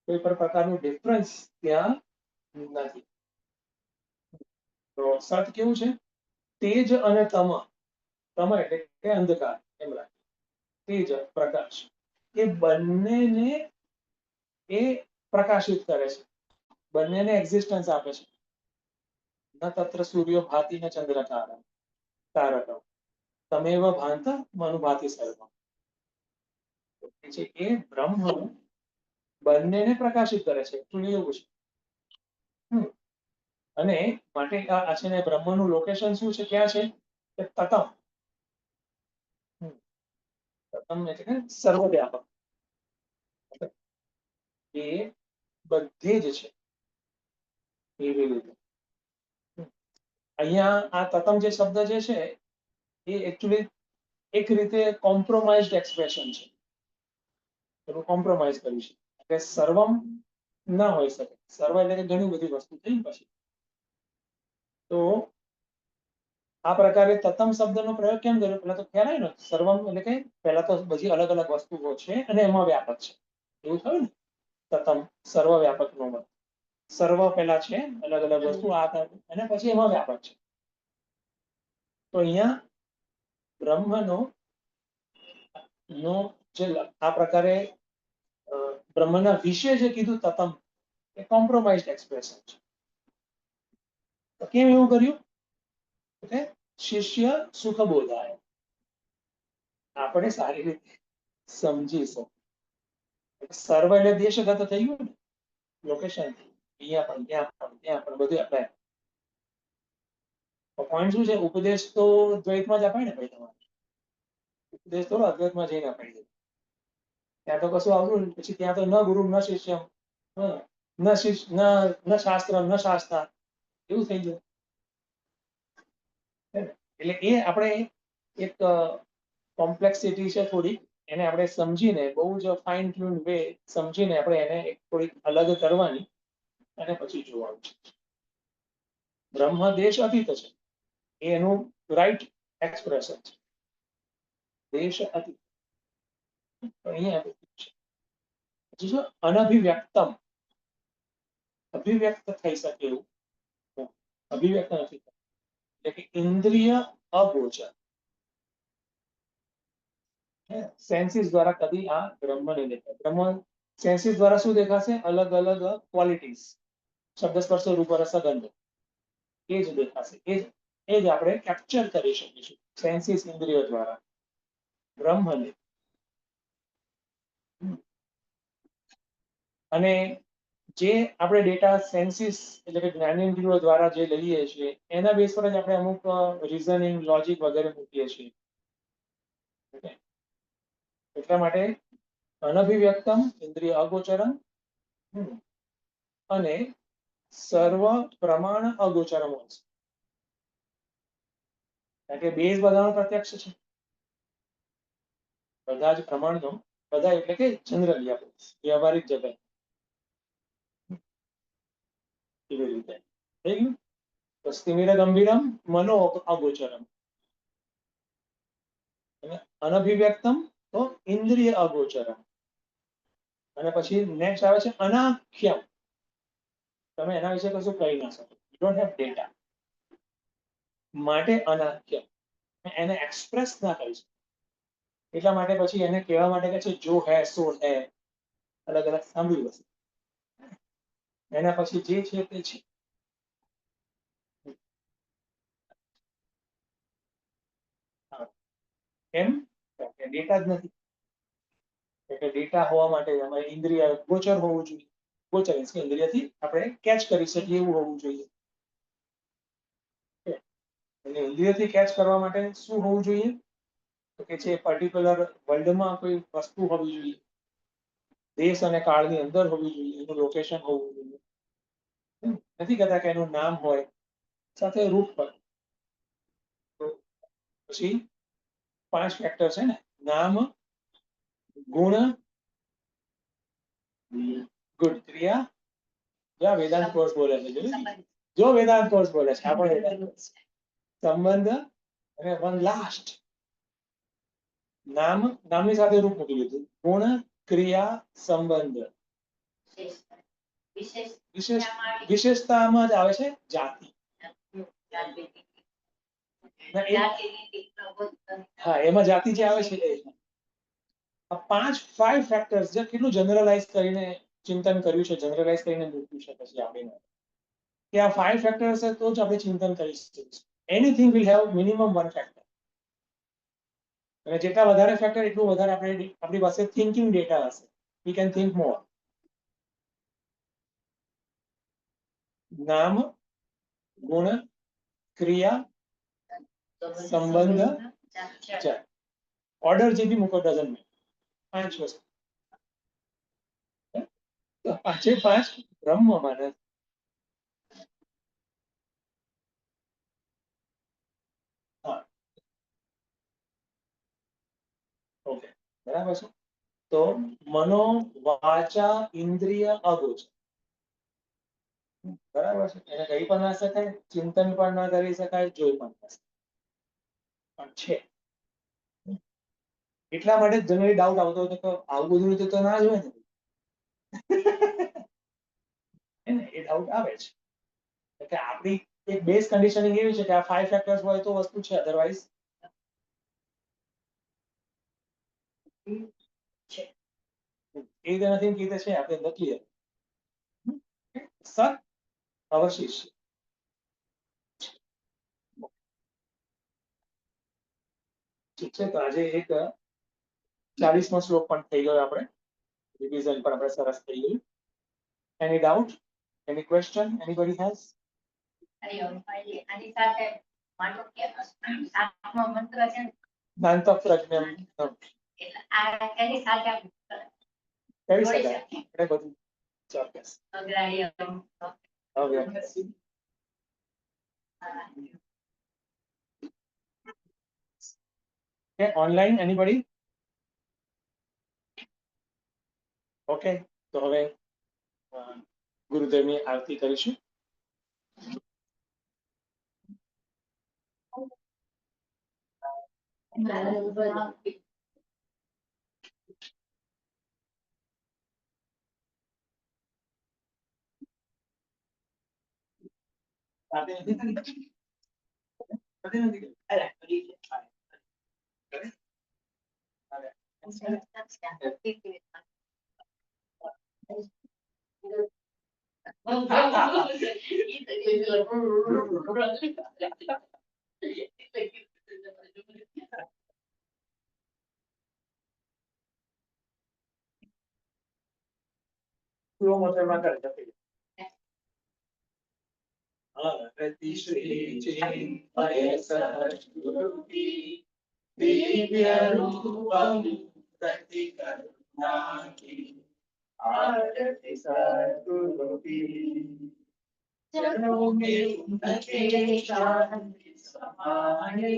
કોઈ પણ પ્રકારનું ડિફરન્સ ત્યાં નથી. તો સત કેવું છે? તેજ અને તમ. તમ એટલે કે અંધકાર, એમ રાખે. તેજ પ્રકાશ, એ બંનેને એ પ્રકાશિત કરે છે, બંનેને એક્ઝિસ્ટન્સ આપે છે. ન તત્ર સૂર્યો ભાતિ ન ચંદ્ર તારક તમેવ ભાંત મનુ ભાતિ સર્વ. એ બ્રહ્મ બંનેને પ્રકાશિત કરે છે, એવું છે. અને માટે આ છે ને, બ્રહ્મનું લોકેશન શું છે, ક્યાં છે? તતમ. તતમ એટલે કે સર્વવ્યાપક, એ બધે જ છે. એવી રીતે અહીંયા આ તતમ જે શબ્દ જે છે, એ એકચ્યુઅલી એક રીતે કોમ્પ્રોમાઇઝડ એક્સપ્રેશન છે. કોમ્પ્રોમાઇઝ કર્યું છે કે સર્વમ ના હોઈ શકે. સર્વ એટલે કે ઘણી બધી વસ્તુ થઈ પછી. તો આ પ્રકારે તતમ શબ્દનો પ્રયોગ કેમ કર્યો? પેલા તો ખ્યાલ આવ્યો ને, સર્વમ એટલે કે પહેલા તો બધી અલગ અલગ વસ્તુઓ છે અને એમાં વ્યાપક છે, એવું થયું ને. તતમ સર્વ વ્યાપક નો મત, સર્વ પેલા છે, અલગ અલગ વસ્તુ આ અને પછી એમાં વ્યાપક છે. તો અહીંયા બ્રહ્મનો જે આ પ્રકારે બ્રહ્મના વિશે જે કીધું તતમ, એ કોમ્પ્રોમાઇઝડ એક્સપ્રેશન છે. તો કેમ એવું કર્યું? કે શિષ્ય સુખ બોધાય, આપણે સારી રીતે સમજી શકીએ. સર્વ એટલે દેશગત થઈ ગયું ને, લોકેશન, અહીંયા પણ, ત્યાં પણ, ત્યાં પણ, બધું અપાય. પોઈન્ટ શું છે? ઉપદેશ તો દ્વૈતમાં જ અપાય ને ભાઈ. તમારે ઉપદેશ તો અદ્વૈતમાં જઈને અપાઈ દે. ત્યાં તો કશું આવતું ને, પછી ત્યાં તો ન ગુરુ ન શિષ્ય, ન શાસ્ત્ર ન શાસ્ત્રા, એવું થઈ ગયું. એટલે એ આપણે એક કોમ્પ્લેક્સિટી છે થોડી, એને આપણે સમજીને બહુ જ ફાઇન ટ્યુન વે સમજીને આપણે એને એક થોડીક અલગ કરવાની અને પછી જોવાનું છે. બ્રહ્મ દેશ અતીત છે, એ એનું રાઈટ એક્સપ્રેશન છે. દેશ અતીત અહીંયા છે. પછી છે અનભિવ્યક્તમ, અભિવ્યક્ત થઈ શકે એવું અભિવ્યક્ત નથી થતું. એટલે કે ઇન્દ્રિય અગોચર, સેન્સીસ દ્વારા કદી આ બ્રહ્મ નહીં દેખાય. બ્રહ્મ સેન્સીસ દ્વારા શું દેખાશે? અલગ અલગ ક્વોલિટીઝ, શબ્દ સ્પર્શ રૂપ રસ ગંધ, એ જ દેખાશે. એ જ આપણે કેપ્ચર કરી શકીશું સેન્સીસ ઇન્દ્રિયો દ્વારા. બ્રહ્મને અને જે આપણે ડેટા સેન્સીસ એટલે કે જ્ઞાનેન્દ્રિયો દ્વારા જે લઈએ છીએ એના બેસ પર જ આપણે અમુક રીઝનિંગ, લોજિક વગેરે મૂકીએ છીએ. એટલા માટે અનભિવ્યક્તમ ઇન્દ્રિય અગોચરમ અને સર્વ પ્રમાણ અગોચરમ હોય છે. કારણ કે બેઝ બધાનો પ્રત્યક્ષ છે, બધા જ પ્રમાણનો, બધા એટલે કે જનરલી આપણે વ્યવહારિક જગત એવી રીતે થઈ ગયું. તો સ્થિમિર ગંભીરમ મનો અગોચરમ અને અનભિવ્યક્તમ તો ઇન્દ્રિય અગોચરમ. અને પછી નેક્સ્ટ આવે છે અનાખ્યમ. તમે એના વિશે કશું કહી ના શકો, યુ ડોન્ટ હેવ ડેટા, માટે અનાખ્યમ, એને એક્સપ્રેસ ના કરી શકો. એટલા માટે પછી એને કહેવા માટે કે છે જો હે સો હે, અલગ અલગ સાંભળ્યું હશે. એના પછી જે છે તે છે. કેમ? ડેટા જ નથી. એટલે ડેટા હોવા માટે અમારે ઇન્દ્રિય ગોચર હોવું જોઈએ. ગોચર કે ઇન્દ્રિયથી આપણે કેચ કરી શકીએ એવું હોવું જોઈએ. એટલે ઇન્દ્રિયથી કેચ કરવા માટે શું હોવું જોઈએ? તો કે છે પર્ટિક્યુલર વર્લ્ડમાં કોઈ વસ્તુ હોવી જોઈએ, દેશ અને કાળની અંદર હોવી જોઈએ, એનું લોકેશન હોવું જોઈએ. નથી કહેતા કે એનું નામ હોય સાથે રૂપ હોય. તો પછી 5 ફેક્ટર છે ને, નામ, ગુણ, ગુડ, ક્રિયા. જો વેદાંત કોર્સ બોલે છે, જો વેદાંત કોર્સ બોલે છે, આપણે વેદાંત કોર્સ. સંબંધ અને વન લાસ્ટ નામ, નામની સાથે રૂપ મૂકી દીધું. ગુણ, ક્રિયા, સંબંધ. વિશેષતામાં જ આવે છે જાતિ. હા, એમાં જાતિ જે આવે છે એ. આ 5 ફેક્ટર્સ જે કેટલું જનરલાઇઝ કરીને ચિંતન કર્યું છે, જનરલાઇઝ કરીને મૂક્યું છે પછી આપણે કે આ 5 ફેક્ટર્સ છે તો જ આપણે ચિંતન કરી શકીશું. Anything will have minimum 1 factor. અને જેટલા વધારે ફેક્ટર એટલું વધારે આપણી પાસે થિંકિંગ ડેટા હશે. વી કેન થિંક મોર. નામ, ગુણ, ક્રિયા, સંબંધ, ચાર. ઓર્ડર જે બી મૂકો ડઝન્ટ મેટર. 5 વસ્તુ. તો 5 બ્રહ્મ માને. હા, ઓકે, બરાબર છે. તો મનો, વાચા, ઇન્દ્રિય, અગોચર. બરાબર છે. એને કહી પણ ના શકાય, ચિંતન પણ ના કરી શકાય, જોઈ પણ ના શકાય, પણ છે. એટલા માટે જનરલી ડાઉટ આવતો હતો કે આવું બધું રીતે તો ના જ હોય ને. એ ડાઉટ આવે છે. એટલે આપણી એક બેઝ કન્ડિશનિંગ એવી છે કે આ 5 ફેક્ટર્સ હોય તો વસ્તુ છે, અધરવાઇઝ છે. એ રીતે નથી કીધે છે આપણે નથી. સત અવશેષ. ઠીક છે. તો આજે એક 40મો શ્લોક પણ થઈ ગયો. આપણે રિવિઝન પણ આપણે સરસ થઈ ગયું. એની doubt, any question, anybody has? આની સાથે આત્મા મંત્ર છે ને, નાંત પ્રજ્ઞમ, એટલે આ એની સાથે કહી શકાય. આપણે બધું ચોક્કસ. અગ્રાહ્યમ. હવે ઓનલાઈન એનીબડી? ઓકે, તો હવે ગુરુદેવની આરતી કરીશું. આરતી શ્રી ચિન્મય સદગુરુજી દિવ્ય રૂપમ પ્રતિ કરુણાકી આરતી સદગુરુજી ચરણો મે ઉનકે શાંતિ સમાને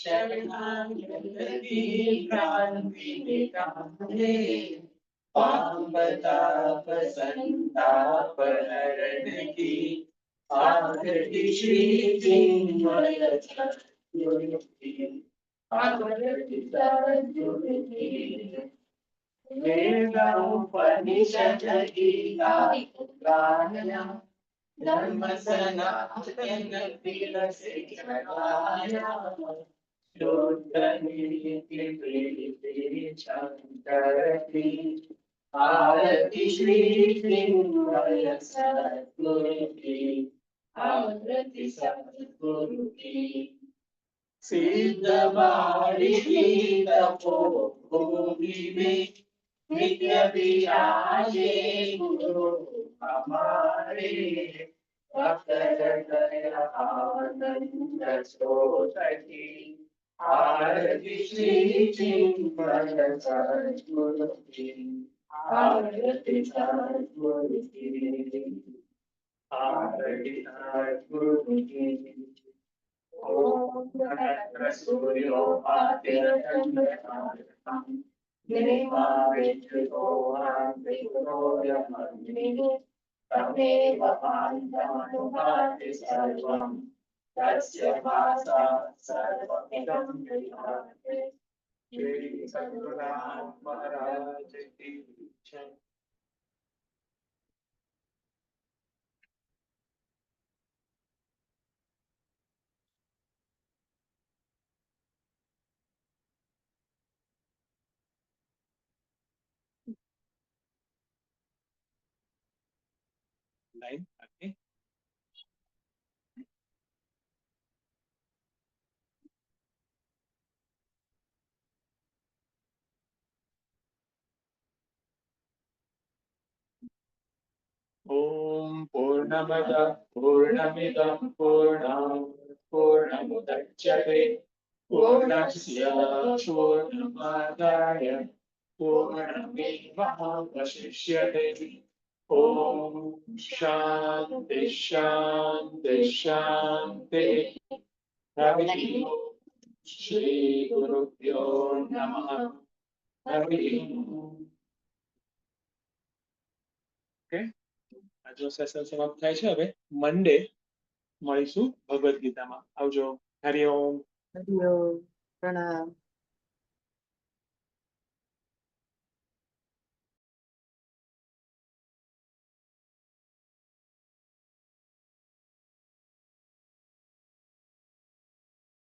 શરણાગતિ ક્રાંતિ નિકાલે पावताप संताप हरण की आरती श्री चिन्मय सद्गुरुजी आरती सद्गुरुजी वेदांपनिषद गीता पुराण धर्म सनातन तिलसे चढ़ाया शुद्ध नीति प्रीति शंकरती आरती श्री चिन्मय सद्गुरु की आरती सद्गुरु की सिद्ध बारी तपोभूमि में नित्य विराजे गुरु हमारे भक्त दया आनंद सोसती आरती श्री चिन्मय सद्गुरु की आरती सद्गुरु की आरती सद्गुरु की ओम नमः सूर्यो आदित्यं देवाविष्णो आदित्योऽयमग्निः तमेव पान्तमनुभाति सर्वं तस्य वासा सर्वमिदं विभाति श्री सद्गुरुनाथ महाराज की जय. लाइन आगे. ओम पूर्णमद पूर्णमिदं पूर्णात् पूर्णमुदच्यते पूर्णस्य पूर्णमादाय पूर्णमेवावशिष्यते. ओम शांति शांति शांति. हरि ओम. श्री गुरुभ्यो नमः. हरि ओम. ઓકે, આજનો સેશન સમાપ્ત થાય છે. હવે મંડે મળીશું ભગવદ ગીતામાં. આવજો. હરિ ઓમ. હરિઓમ. પ્રણામ.